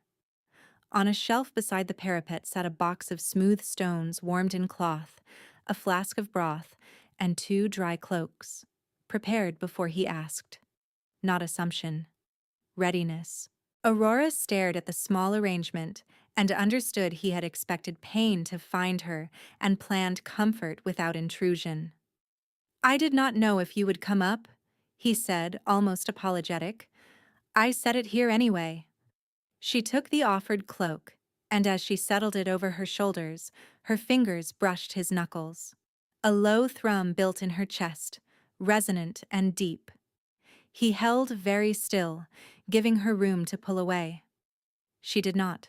Speaker 1: On a shelf beside the parapet sat a box of smooth stones warmed in cloth, a flask of broth, and 2 dry cloaks, prepared before he asked. Not assumption. Readiness. Aurora stared at the small arrangement and understood he had expected pain to find her and planned comfort without intrusion. I did not know if you would come up, he said, almost apologetic. I set it here anyway. She took the offered cloak, and as she settled it over her shoulders, her fingers brushed his knuckles. A low thrum built in her chest, resonant and deep. He held very still, giving her room to pull away. She did not.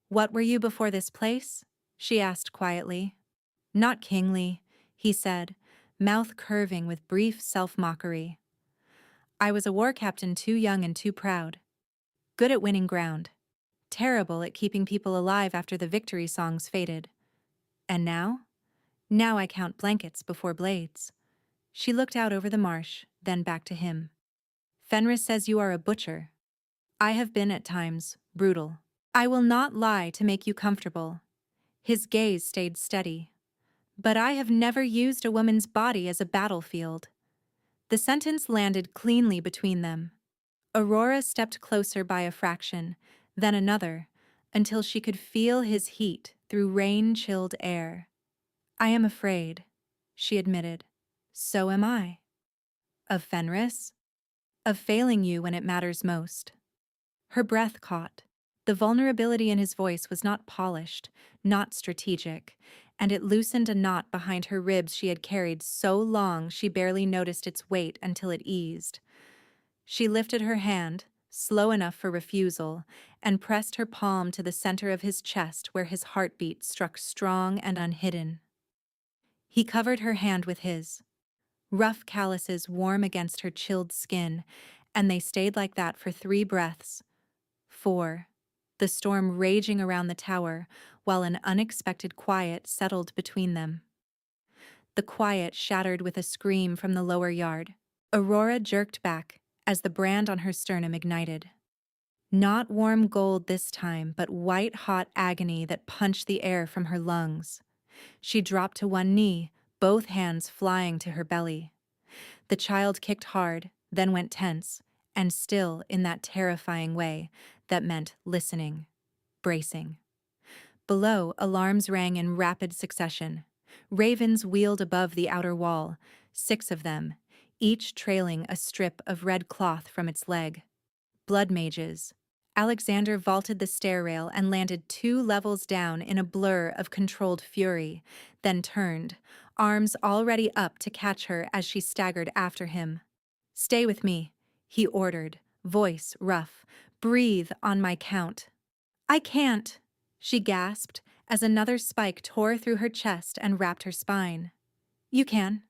Speaker 1: What were you before this place? She asked quietly. Not kingly, he said, mouth curving with brief self-mockery. I was a war captain too young and too proud. Good at winning ground. Terrible at keeping people alive after the victory songs faded. And now? Now I count blankets before blades. She looked out over the marsh, then back to him. Fenris says you are a butcher. I have been at times brutal. I will not lie to make you comfortable. His gaze stayed steady. But I have never used a woman's body as a battlefield. The sentence landed cleanly between them. Aurora stepped closer by a fraction, then another, until she could feel his heat through rain-chilled air. I am afraid, she admitted. So am I. Of Fenris? Of failing you when it matters most. Her breath caught. The vulnerability in his voice was not polished, not strategic, and it loosened a knot behind her ribs she had carried so long she barely noticed its weight until it eased. She lifted her hand, slow enough for refusal, and pressed her palm to the center of his chest where his heartbeat struck strong and unhidden. He covered her hand with his. Rough calluses warm against her chilled skin, and they stayed like that for 3 breaths. 4. The storm raging around the tower, while an unexpected quiet settled between them. The quiet shattered with a scream from the lower yard. Aurora jerked back as the brand on her sternum ignited. Not warm gold this time, but white-hot agony that punched the air from her lungs. She dropped to one knee, both hands flying to her belly. The child kicked hard, then went tense, and still in that terrifying way that meant listening, bracing. Below, alarms rang in rapid succession. Ravens wheeled above the outer wall, 6 of them, each trailing a strip of red cloth from its leg. Blood mages. Alexander vaulted the stair rail and landed 2 levels down in a blur of controlled fury, then turned, arms already up to catch her as she staggered after him. "Stay with me," he ordered, voice rough. "Breathe on my count." "I can't," she gasped as another spike tore through her chest and wrapped her spine. "You can.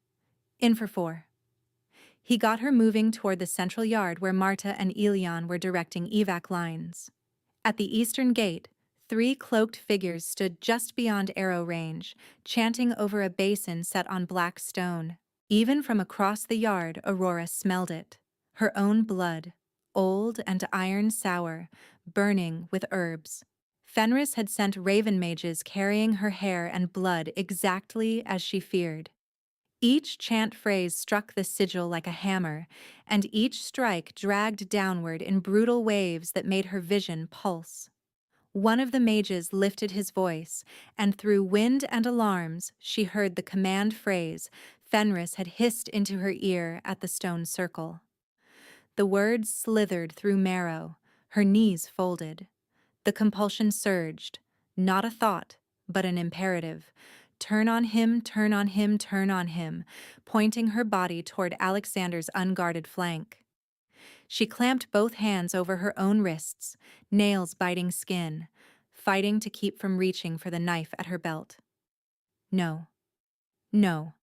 Speaker 1: In for 4." He got her moving toward the central yard where Marta and Elion were directing evac lines. At the eastern gate, 3 cloaked figures stood just beyond arrow range, chanting over a basin set on black stone. Even from across the yard, Aurora smelled it. Her own blood, old and iron sour, burning with herbs. Fenris had sent raven mages carrying her hair and blood exactly as she feared. Each chant phrase struck the sigil like a hammer, and each strike dragged downward in brutal waves that made her vision pulse. One of the mages lifted his voice, and through wind and alarms she heard the command phrase Fenris had hissed into her ear at the stone circle. The words slithered through marrow, her knees folded. The compulsion surged, not a thought, but an imperative. Turn on him, turn on him, turn on him, pointing her body toward Alexander's unguarded flank. She clamped both hands over her own wrists, nails biting skin, fighting to keep from reaching for the knife at her belt. No. No.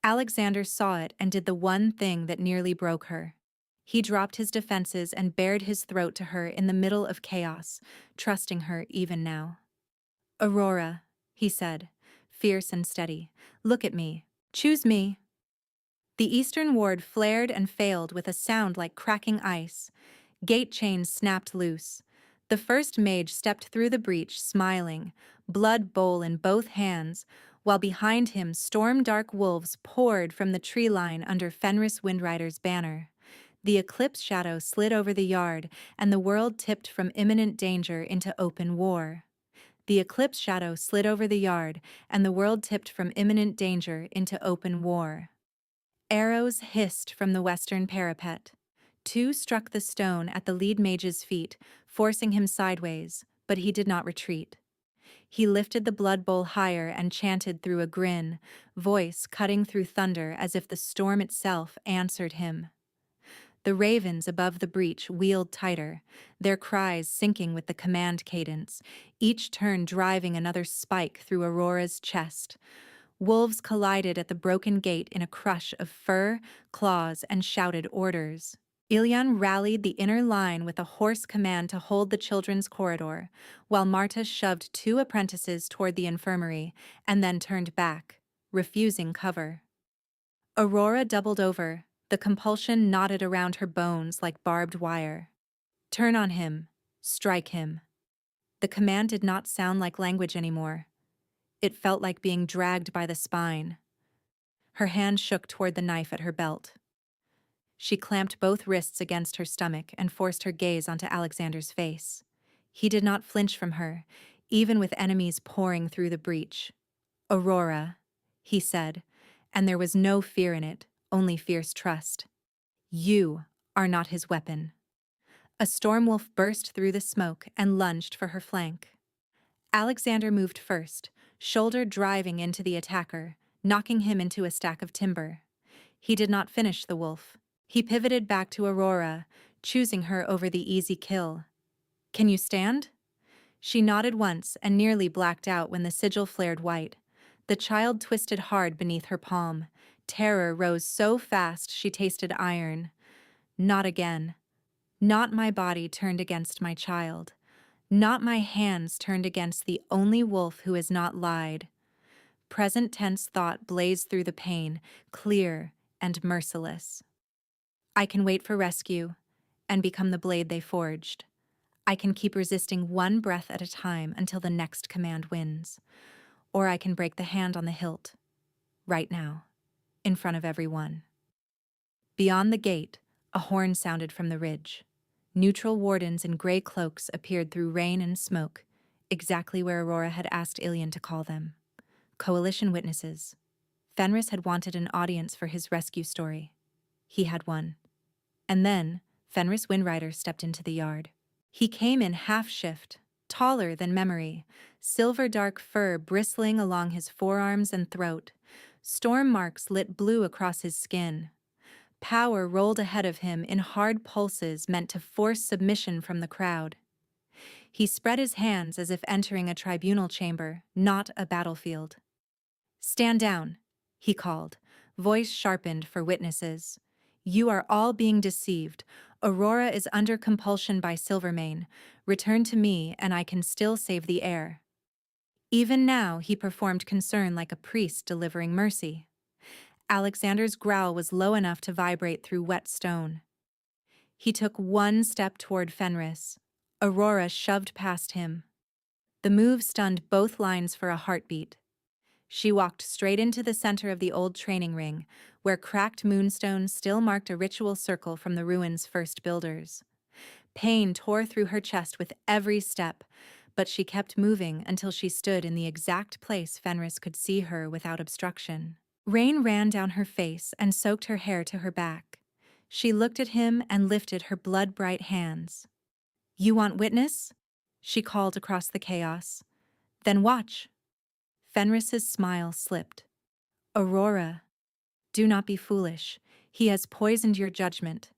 Speaker 1: Alexander saw it and did the one thing that nearly broke her. He dropped his defenses and bared his throat to her in the middle of chaos, trusting her even now. "Aurora," he said, fierce and steady, "look at me. Choose me." The eastern ward flared and failed with a sound like cracking ice. Gate chains snapped loose. The first mage stepped through the breach, smiling, blood bowl in both hands, while behind him storm-dark wolves poured from the tree line under Fenris Windrider's banner. The eclipse shadow slid over the yard, and the world tipped from imminent danger into open war. The eclipse shadow slid over the yard, and the world tipped from imminent danger into open war. Arrows hissed from the western parapet. 2 struck the stone at the lead mage's feet, forcing him sideways, but he did not retreat. He lifted the blood bowl higher and chanted through a grin, voice cutting through thunder as if the storm itself answered him. The ravens above the breach wheeled tighter, their cries syncing with the command cadence, each turn driving another spike through Aurora's chest. Wolves collided at the broken gate in a crush of fur, claws, and shouted orders. Elion rallied the inner line with a hoarse command to hold the children's corridor, while Marta shoved 2 apprentices toward the infirmary and then turned back, refusing cover. Aurora doubled over, the compulsion knotted around her bones like barbed wire. "Turn on him. Strike him." The command did not sound like language anymore. It felt like being dragged by the spine. Her hand shook toward the knife at her belt. She clamped both wrists against her stomach and forced her gaze onto Alexander's face. He did not flinch from her, even with enemies pouring through the breach. "Aurora," he said, and there was no fear in it, only fierce trust. "You are not his weapon." A storm wolf burst through the smoke and lunged for her flank. Alexander moved first, shoulder driving into the attacker, knocking him into a stack of timber. He did not finish the wolf. He pivoted back to Aurora, choosing her over the easy kill. "Can you stand?" She nodded once and nearly blacked out when the sigil flared white. The child twisted hard beneath her palm. Terror rose so fast she tasted iron. Not again. Not my body turned against my child. Not my hands turned against the only wolf who has not lied. Present tense thought blazed through the pain, clear and merciless. I can wait for rescue and become the blade they forged. I can keep resisting one breath at a time until the next command wins. Or I can break the hand on the hilt, right now, in front of everyone. Beyond the gate, a horn sounded from the ridge. Neutral wardens in gray cloaks appeared through rain and smoke, exactly where Aurora had asked Ilian to call them. Coalition witnesses. Fenris had wanted an audience for his rescue story. He had one. And then, Fenris Windrider stepped into the yard. He came in half-shift, taller than memory, silver dark fur bristling along his forearms and throat. Storm marks lit blue across his skin. Power rolled ahead of him in hard pulses meant to force submission from the crowd. He spread his hands as if entering a tribunal chamber, not a battlefield. "Stand down," he called, voice sharpened for witnesses. "You are all being deceived. Aurora is under compulsion by Silvermane. Return to me, and I can still save the heir." Even now, he performed concern like a priest delivering mercy. Alexander's growl was low enough to vibrate through wet stone. He took one step toward Fenris. Aurora shoved past him. The move stunned both lines for a heartbeat. She walked straight into the center of the old training ring, where cracked moonstones still marked a ritual circle from the ruin's first builders. Pain tore through her chest with every step, but she kept moving until she stood in the exact place Fenris could see her without obstruction. Rain ran down her face and soaked her hair to her back. She looked at him and lifted her blood-bright hands. "You want witness?" she called across the chaos. "Then watch." Fenris's smile slipped. "Aurora, do not be foolish. He has poisoned your judgment."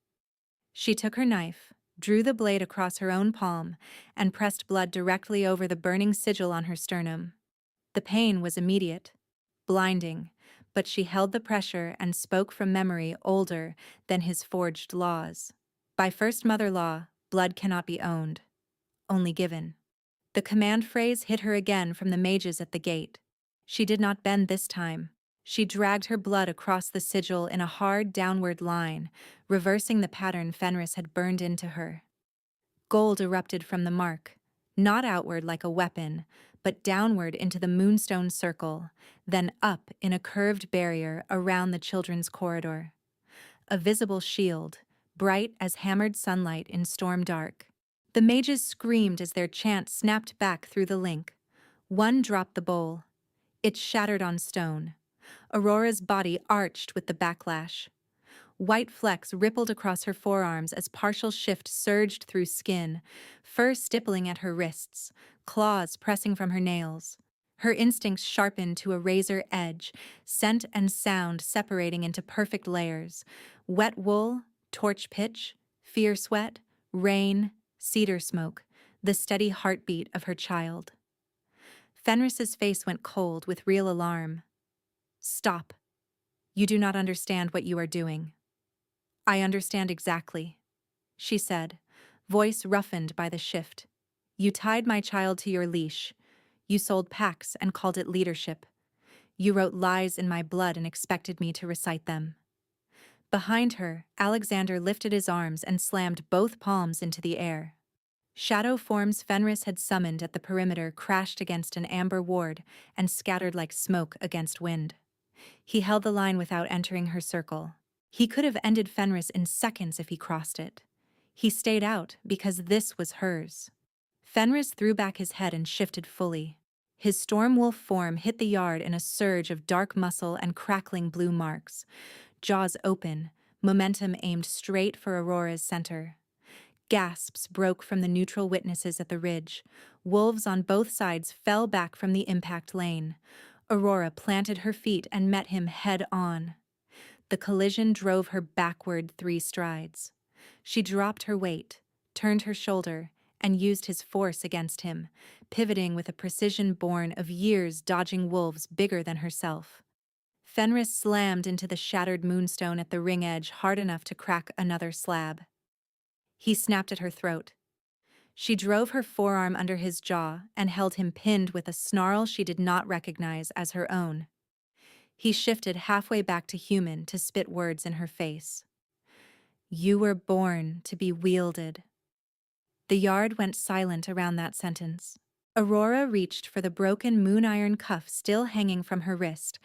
Speaker 1: She took her knife, drew the blade across her own palm, and pressed blood directly over the burning sigil on her sternum. The pain was immediate, blinding, but she held the pressure and spoke from memory older than his forged laws. By First Mother Law, blood cannot be owned, only given. The command phrase hit her again from the mages at the gate. She did not bend this time. She dragged her blood across the sigil in a hard downward line, reversing the pattern Fenris had burned into her. Gold erupted from the mark, not outward like a weapon, but downward into the moonstone circle, then up in a curved barrier around the children's corridor. A visible shield, bright as hammered sunlight in storm dark. The mages screamed as their chant snapped back through the link. One dropped the bowl. It shattered on stone. Aurora's body arched with the backlash. White flecks rippled across her forearms as partial shift surged through skin, fur stippling at her wrists, claws pressing from her nails. Her instincts sharpened to a razor edge, scent and sound separating into perfect layers. Wet wool, torch pitch, fear sweat, rain, cedar smoke, the steady heartbeat of her child. Fenris's face went cold with real alarm. "Stop. You do not understand what you are doing." "I understand exactly," she said, voice roughened by the shift. "You tied my child to your leash. You sold pacts and called it leadership. You wrote lies in my blood and expected me to recite them." Behind her, Alexander lifted his arms and slammed both palms into the air. Shadow forms Fenris had summoned at the perimeter crashed against an amber ward and scattered like smoke against wind. He held the line without entering her circle. He could have ended Fenris in seconds if he crossed it. He stayed out because this was hers. Fenris threw back his head and shifted fully. His storm wolf form hit the yard in a surge of dark muscle and crackling blue marks. Jaws open, momentum aimed straight for Aurora's center. Gasps broke from the neutral witnesses at the ridge. Wolves on both sides fell back from the impact lane. Aurora planted her feet and met him head-on. The collision drove her backward 3 strides. She dropped her weight, turned her shoulder, and used his force against him, pivoting with a precision born of years dodging wolves bigger than herself. Fenris slammed into the shattered moonstone at the ring edge hard enough to crack another slab. He snapped at her throat. She drove her forearm under his jaw and held him pinned with a snarl she did not recognize as her own. He shifted halfway back to human to spit words in her face. "You were born to be wielded." The yard went silent around that sentence. Aurora reached for the broken moon iron cuff still hanging from her wrist,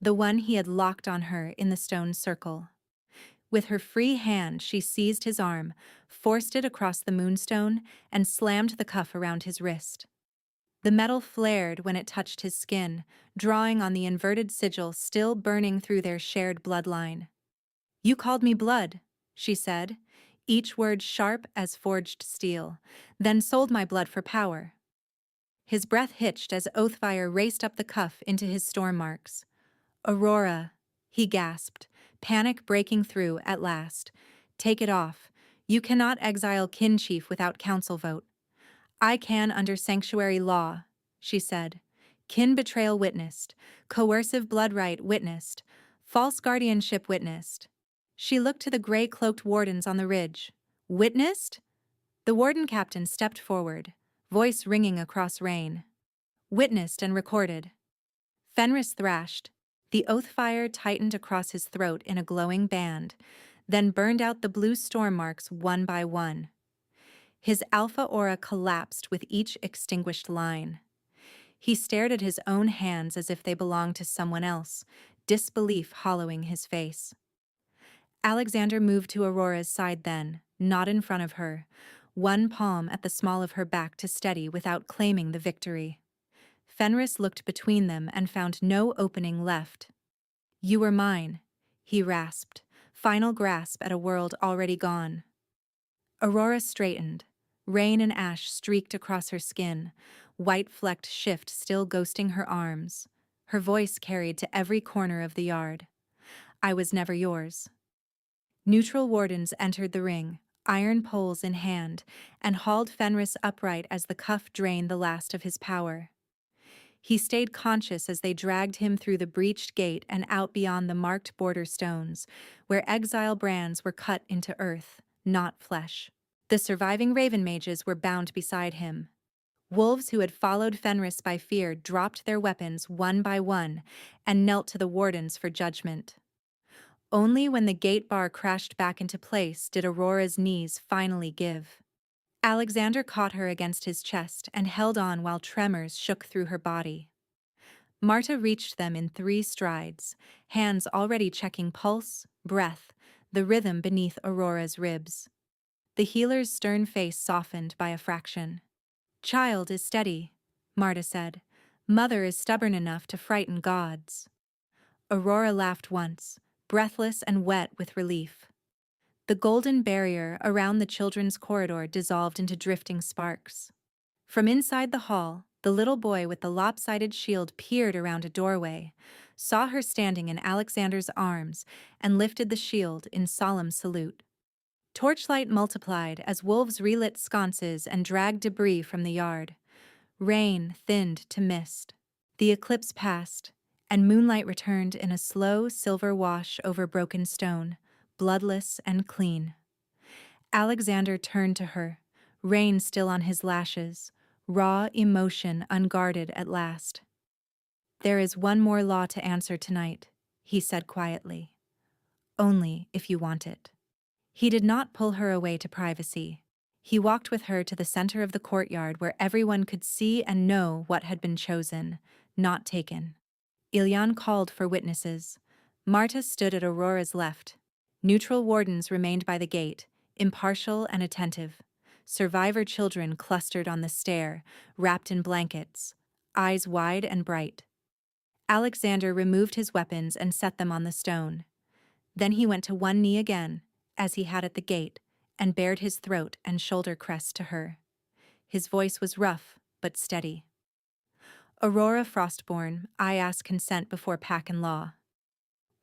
Speaker 1: the one he had locked on her in the stone circle. With her free hand, she seized his arm, forced it across the moonstone, and slammed the cuff around his wrist. The metal flared when it touched his skin, drawing on the inverted sigil still burning through their shared bloodline. "You called me blood," she said, each word sharp as forged steel, "then sold my blood for power." His breath hitched as Oathfire raced up the cuff into his storm marks. "Aurora," he gasped, panic breaking through at last. "Take it off. You cannot exile Kinchief without council vote." "I can under sanctuary law," she said. "Kin betrayal witnessed. Coercive blood right witnessed. False guardianship witnessed." She looked to the gray-cloaked wardens on the ridge. "Witnessed?" The warden captain stepped forward, voice ringing across rain. "Witnessed and recorded." Fenris thrashed. The oath fire tightened across his throat in a glowing band, then burned out the blue storm marks one by one. His alpha aura collapsed with each extinguished line. He stared at his own hands as if they belonged to someone else, disbelief hollowing his face. Alexander moved to Aurora's side then, not in front of her, one palm at the small of her back to steady without claiming the victory. Fenris looked between them and found no opening left. "You were mine," he rasped, final grasp at a world already gone. Aurora straightened. Rain and ash streaked across her skin, white-flecked shift still ghosting her arms. Her voice carried to every corner of the yard. "I was never yours." Neutral wardens entered the ring, iron poles in hand, and hauled Fenris upright as the cuff drained the last of his power. He stayed conscious as they dragged him through the breached gate and out beyond the marked border stones, where exile brands were cut into earth, not flesh. The surviving Raven mages were bound beside him. Wolves who had followed Fenris by fear dropped their weapons one by one and knelt to the wardens for judgment. Only when the gate bar crashed back into place did Aurora's knees finally give. Alexander caught her against his chest and held on while tremors shook through her body. Marta reached them in 3 strides, hands already checking pulse, breath, the rhythm beneath Aurora's ribs. The healer's stern face softened by a fraction. "Child is steady," Marta said. "Mother is stubborn enough to frighten gods." Aurora laughed once, breathless and wet with relief. The golden barrier around the children's corridor dissolved into drifting sparks. From inside the hall, the little boy with the lopsided shield peered around a doorway, saw her standing in Alexander's arms, and lifted the shield in solemn salute. Torchlight multiplied as wolves relit sconces and dragged debris from the yard. Rain thinned to mist. The eclipse passed, and moonlight returned in a slow silver wash over broken stone, bloodless and clean. Alexander turned to her, rain still on his lashes, raw emotion unguarded at last. "There is one more law to answer tonight," he said quietly. "Only if you want it." He did not pull her away to privacy. He walked with her to the center of the courtyard where everyone could see and know what had been chosen, not taken. Ilyan called for witnesses. Marta stood at Aurora's left. Neutral wardens remained by the gate, impartial and attentive. Survivor children clustered on the stair, wrapped in blankets, eyes wide and bright. Alexander removed his weapons and set them on the stone. Then he went to one knee again, as he had at the gate, and bared his throat and shoulder crest to her. His voice was rough, but steady. "Aurora Frostborn, I ask consent before pack and law.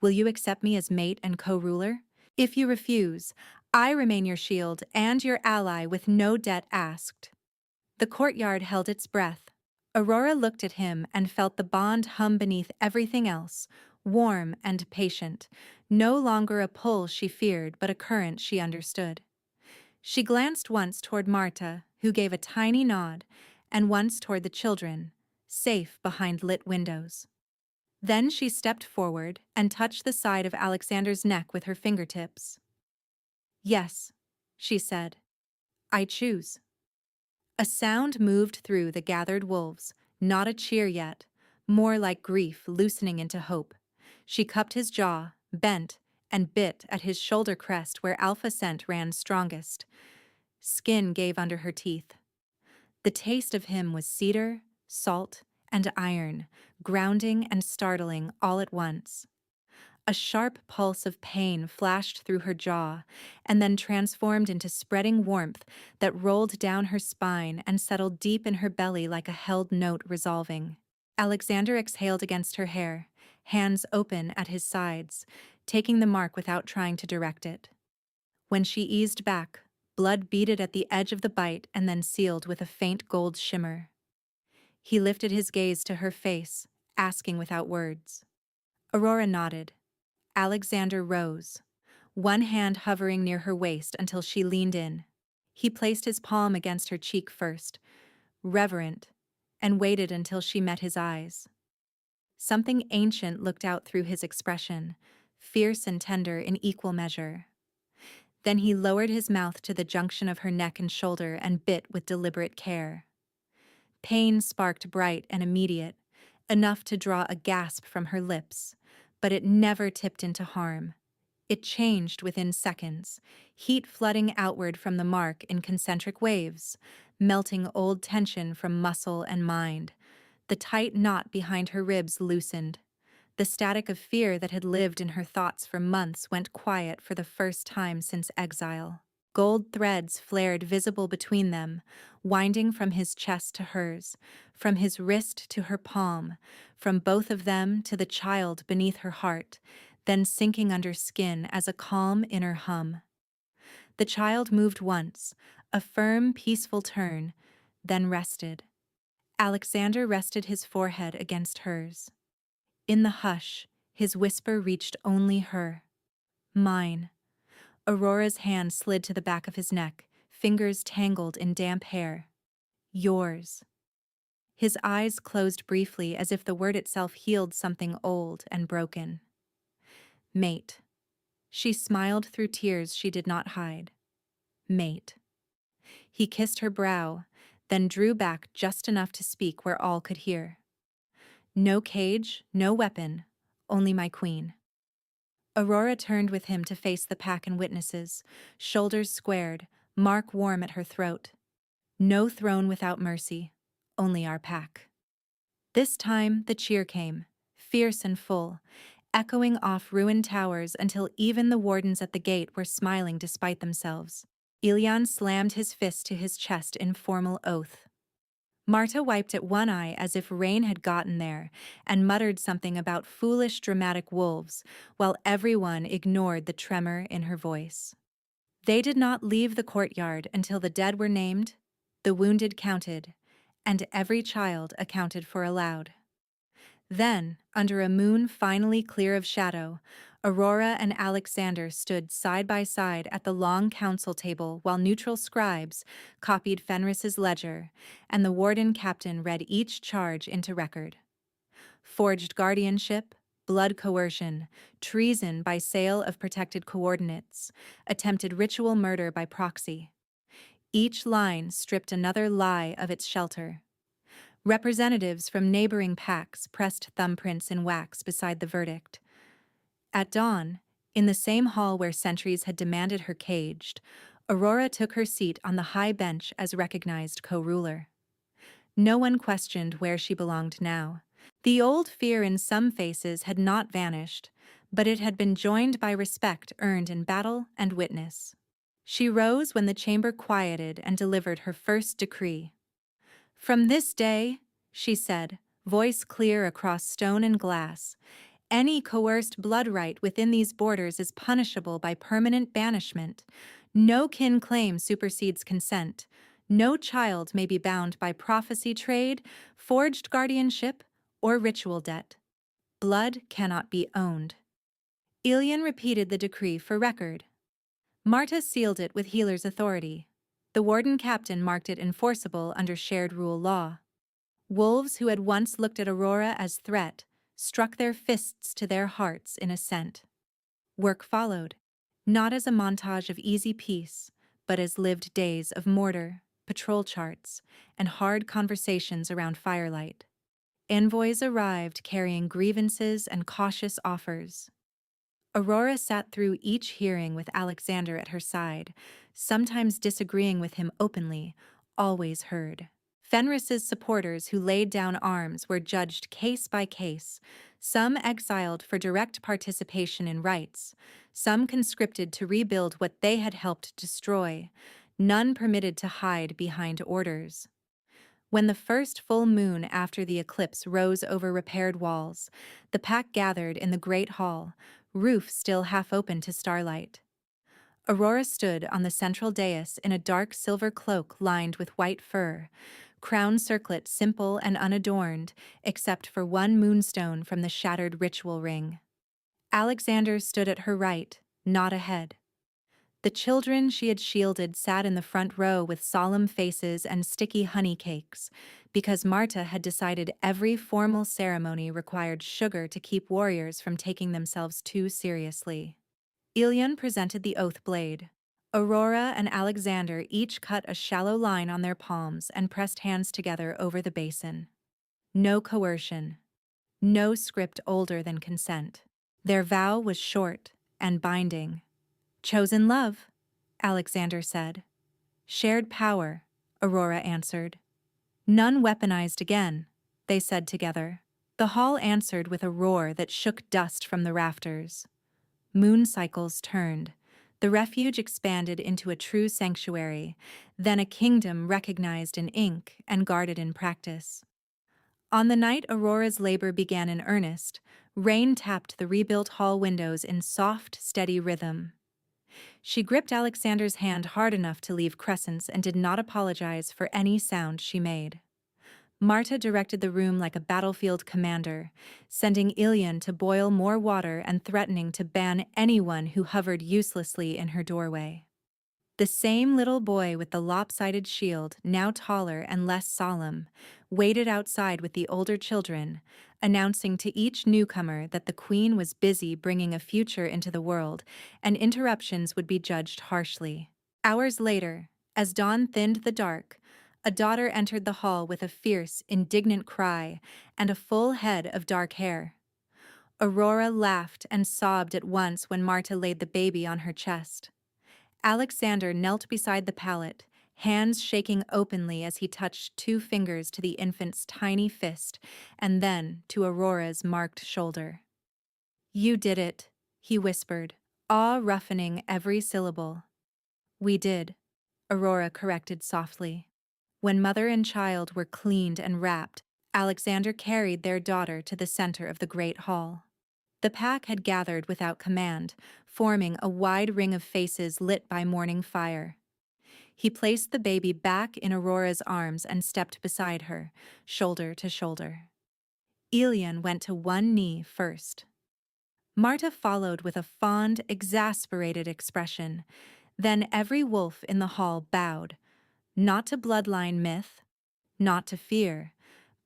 Speaker 1: Will you accept me as mate and co-ruler? If you refuse, I remain your shield and your ally with no debt asked." The courtyard held its breath. Aurora looked at him and felt the bond hum beneath everything else, warm and patient, no longer a pull she feared but a current she understood. She glanced once toward Marta, who gave a tiny nod, and once toward the children, safe behind lit windows. Then she stepped forward and touched the side of Alexander's neck with her fingertips. "Yes," she said. "I choose." A sound moved through the gathered wolves, not a cheer yet, more like grief loosening into hope. She cupped his jaw, bent, and bit at his shoulder crest where alpha scent ran strongest. Skin gave under her teeth. The taste of him was cedar, salt, and iron, grounding and startling all at once. A sharp pulse of pain flashed through her jaw and then transformed into spreading warmth that rolled down her spine and settled deep in her belly like a held note resolving. Alexander exhaled against her hair, hands open at his sides, taking the mark without trying to direct it. When she eased back, blood beaded at the edge of the bite and then sealed with a faint gold shimmer. He lifted his gaze to her face, asking without words. Aurora nodded. Alexander rose, one hand hovering near her waist until she leaned in. He placed his palm against her cheek first, reverent, and waited until she met his eyes. Something ancient looked out through his expression, fierce and tender in equal measure. Then he lowered his mouth to the junction of her neck and shoulder and bit with deliberate care. Pain sparked bright and immediate, enough to draw a gasp from her lips, but it never tipped into harm. It changed within seconds, heat flooding outward from the mark in concentric waves, melting old tension from muscle and mind. The tight knot behind her ribs loosened. The static of fear that had lived in her thoughts for months went quiet for the first time since exile. Gold threads flared visible between them, winding from his chest to hers, from his wrist to her palm, from both of them to the child beneath her heart, then sinking under skin as a calm inner hum. The child moved once, a firm, peaceful turn, then rested. Alexander rested his forehead against hers. In the hush, his whisper reached only her. Mine. Aurora's hand slid to the back of his neck, fingers tangled in damp hair. Yours. His eyes closed briefly as if the word itself healed something old and broken. Mate. She smiled through tears she did not hide. Mate. He kissed her brow, then drew back just enough to speak where all could hear. No cage, no weapon, only my queen. Aurora turned with him to face the pack and witnesses, shoulders squared, mark warm at her throat. No throne without mercy, only our pack. This time the cheer came, fierce and full, echoing off ruined towers until even the wardens at the gate were smiling despite themselves. Ilian slammed his fist to his chest in formal oath. Marta wiped at one eye as if rain had gotten there and muttered something about foolish dramatic wolves, while everyone ignored the tremor in her voice. They did not leave the courtyard until the dead were named, the wounded counted, and every child accounted for aloud. Then, under a moon finally clear of shadow, Aurora and Alexander stood side by side at the long council table while neutral scribes copied Fenris's ledger, and the warden captain read each charge into record. Forged guardianship, blood coercion, treason by sale of protected coordinates, attempted ritual murder by proxy. Each line stripped another lie of its shelter. Representatives from neighboring packs pressed thumbprints in wax beside the verdict. At dawn, in the same hall where sentries had demanded her caged, Aurora took her seat on the high bench as recognized co-ruler. No one questioned where she belonged now. The old fear in some faces had not vanished, but it had been joined by respect earned in battle and witness. She rose when the chamber quieted and delivered her first decree. From this day, she said, voice clear across stone and glass, any coerced blood right within these borders is punishable by permanent banishment. No kin claim supersedes consent. No child may be bound by prophecy trade, forged guardianship, or ritual debt. Blood cannot be owned. Ilian repeated the decree for record. Marta sealed it with healer's authority. The warden captain marked it enforceable under shared rule law. Wolves who had once looked at Aurora as threat struck their fists to their hearts in assent. Work followed, not as a montage of easy peace, but as lived days of mortar. patrol charts, and hard conversations around firelight. Envoys arrived carrying grievances and cautious offers. Aurora sat through each hearing with Alexander at her side, sometimes disagreeing with him openly, always heard. Fenris's supporters who laid down arms were judged case by case, some exiled for direct participation in rites, some conscripted to rebuild what they had helped destroy, none permitted to hide behind orders. When the first full moon after the eclipse rose over repaired walls, the pack gathered in the great hall, roof still half open to starlight. Aurora stood on the central dais in a dark silver cloak lined with white fur, crown circlet simple and unadorned, except for one moonstone from the shattered ritual ring. Alexander stood at her right, not ahead. The children she had shielded sat in the front row with solemn faces and sticky honey cakes, because Marta had decided every formal ceremony required sugar to keep warriors from taking themselves too seriously. Ilion presented the oath blade. Aurora and Alexander each cut a shallow line on their palms and pressed hands together over the basin. No coercion. No script older than consent. Their vow was short and binding. Chosen love, Alexander said. Shared power, Aurora answered. None weaponized again, they said together. The hall answered with a roar that shook dust from the rafters. Moon cycles turned. The refuge expanded into a true sanctuary, then a kingdom recognized in ink and guarded in practice. On the night Aurora's labor began in earnest, rain tapped the rebuilt hall windows in soft, steady rhythm. She gripped Alexander's hand hard enough to leave crescents and did not apologize for any sound she made. Marta directed the room like a battlefield commander, sending Ilion to boil more water and threatening to ban anyone who hovered uselessly in her doorway. The same little boy with the lopsided shield, now taller and less solemn, waited outside with the older children, announcing to each newcomer that the queen was busy bringing a future into the world, and interruptions would be judged harshly. Hours later, as dawn thinned the dark, a daughter entered the hall with a fierce, indignant cry and a full head of dark hair. Aurora laughed and sobbed at once when Marta laid the baby on her chest. Alexander knelt beside the pallet, hands shaking openly as he touched 2 fingers to the infant's tiny fist and then to Aurora's marked shoulder. You did it, he whispered, awe roughening every syllable. We did, Aurora corrected softly. When mother and child were cleaned and wrapped, Alexander carried their daughter to the center of the great hall. The pack had gathered without command, forming a wide ring of faces lit by morning fire. He placed the baby back in Aurora's arms and stepped beside her, shoulder to shoulder. Ilion went to one knee first. Marta followed with a fond, exasperated expression. Then every wolf in the hall bowed, not to bloodline myth, not to fear,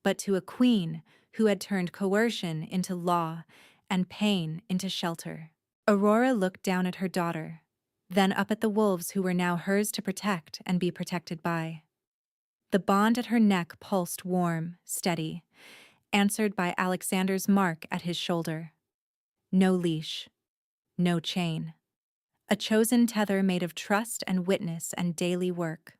Speaker 1: but to a queen who had turned coercion into law and pain into shelter. Aurora looked down at her daughter, then up at the wolves who were now hers to protect and be protected by. The bond at her neck pulsed warm, steady, answered by Alexander's mark at his shoulder. No leash, no chain. A chosen tether made of trust and witness and daily work.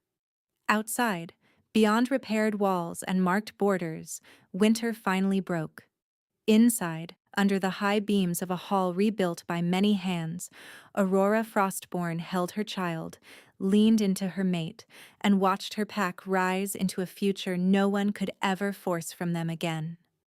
Speaker 1: Outside, beyond repaired walls and marked borders, winter finally broke. Inside, under the high beams of a hall rebuilt by many hands, Aurora Frostborn held her child, leaned into her mate, and watched her pack rise into a future no one could ever force from them again.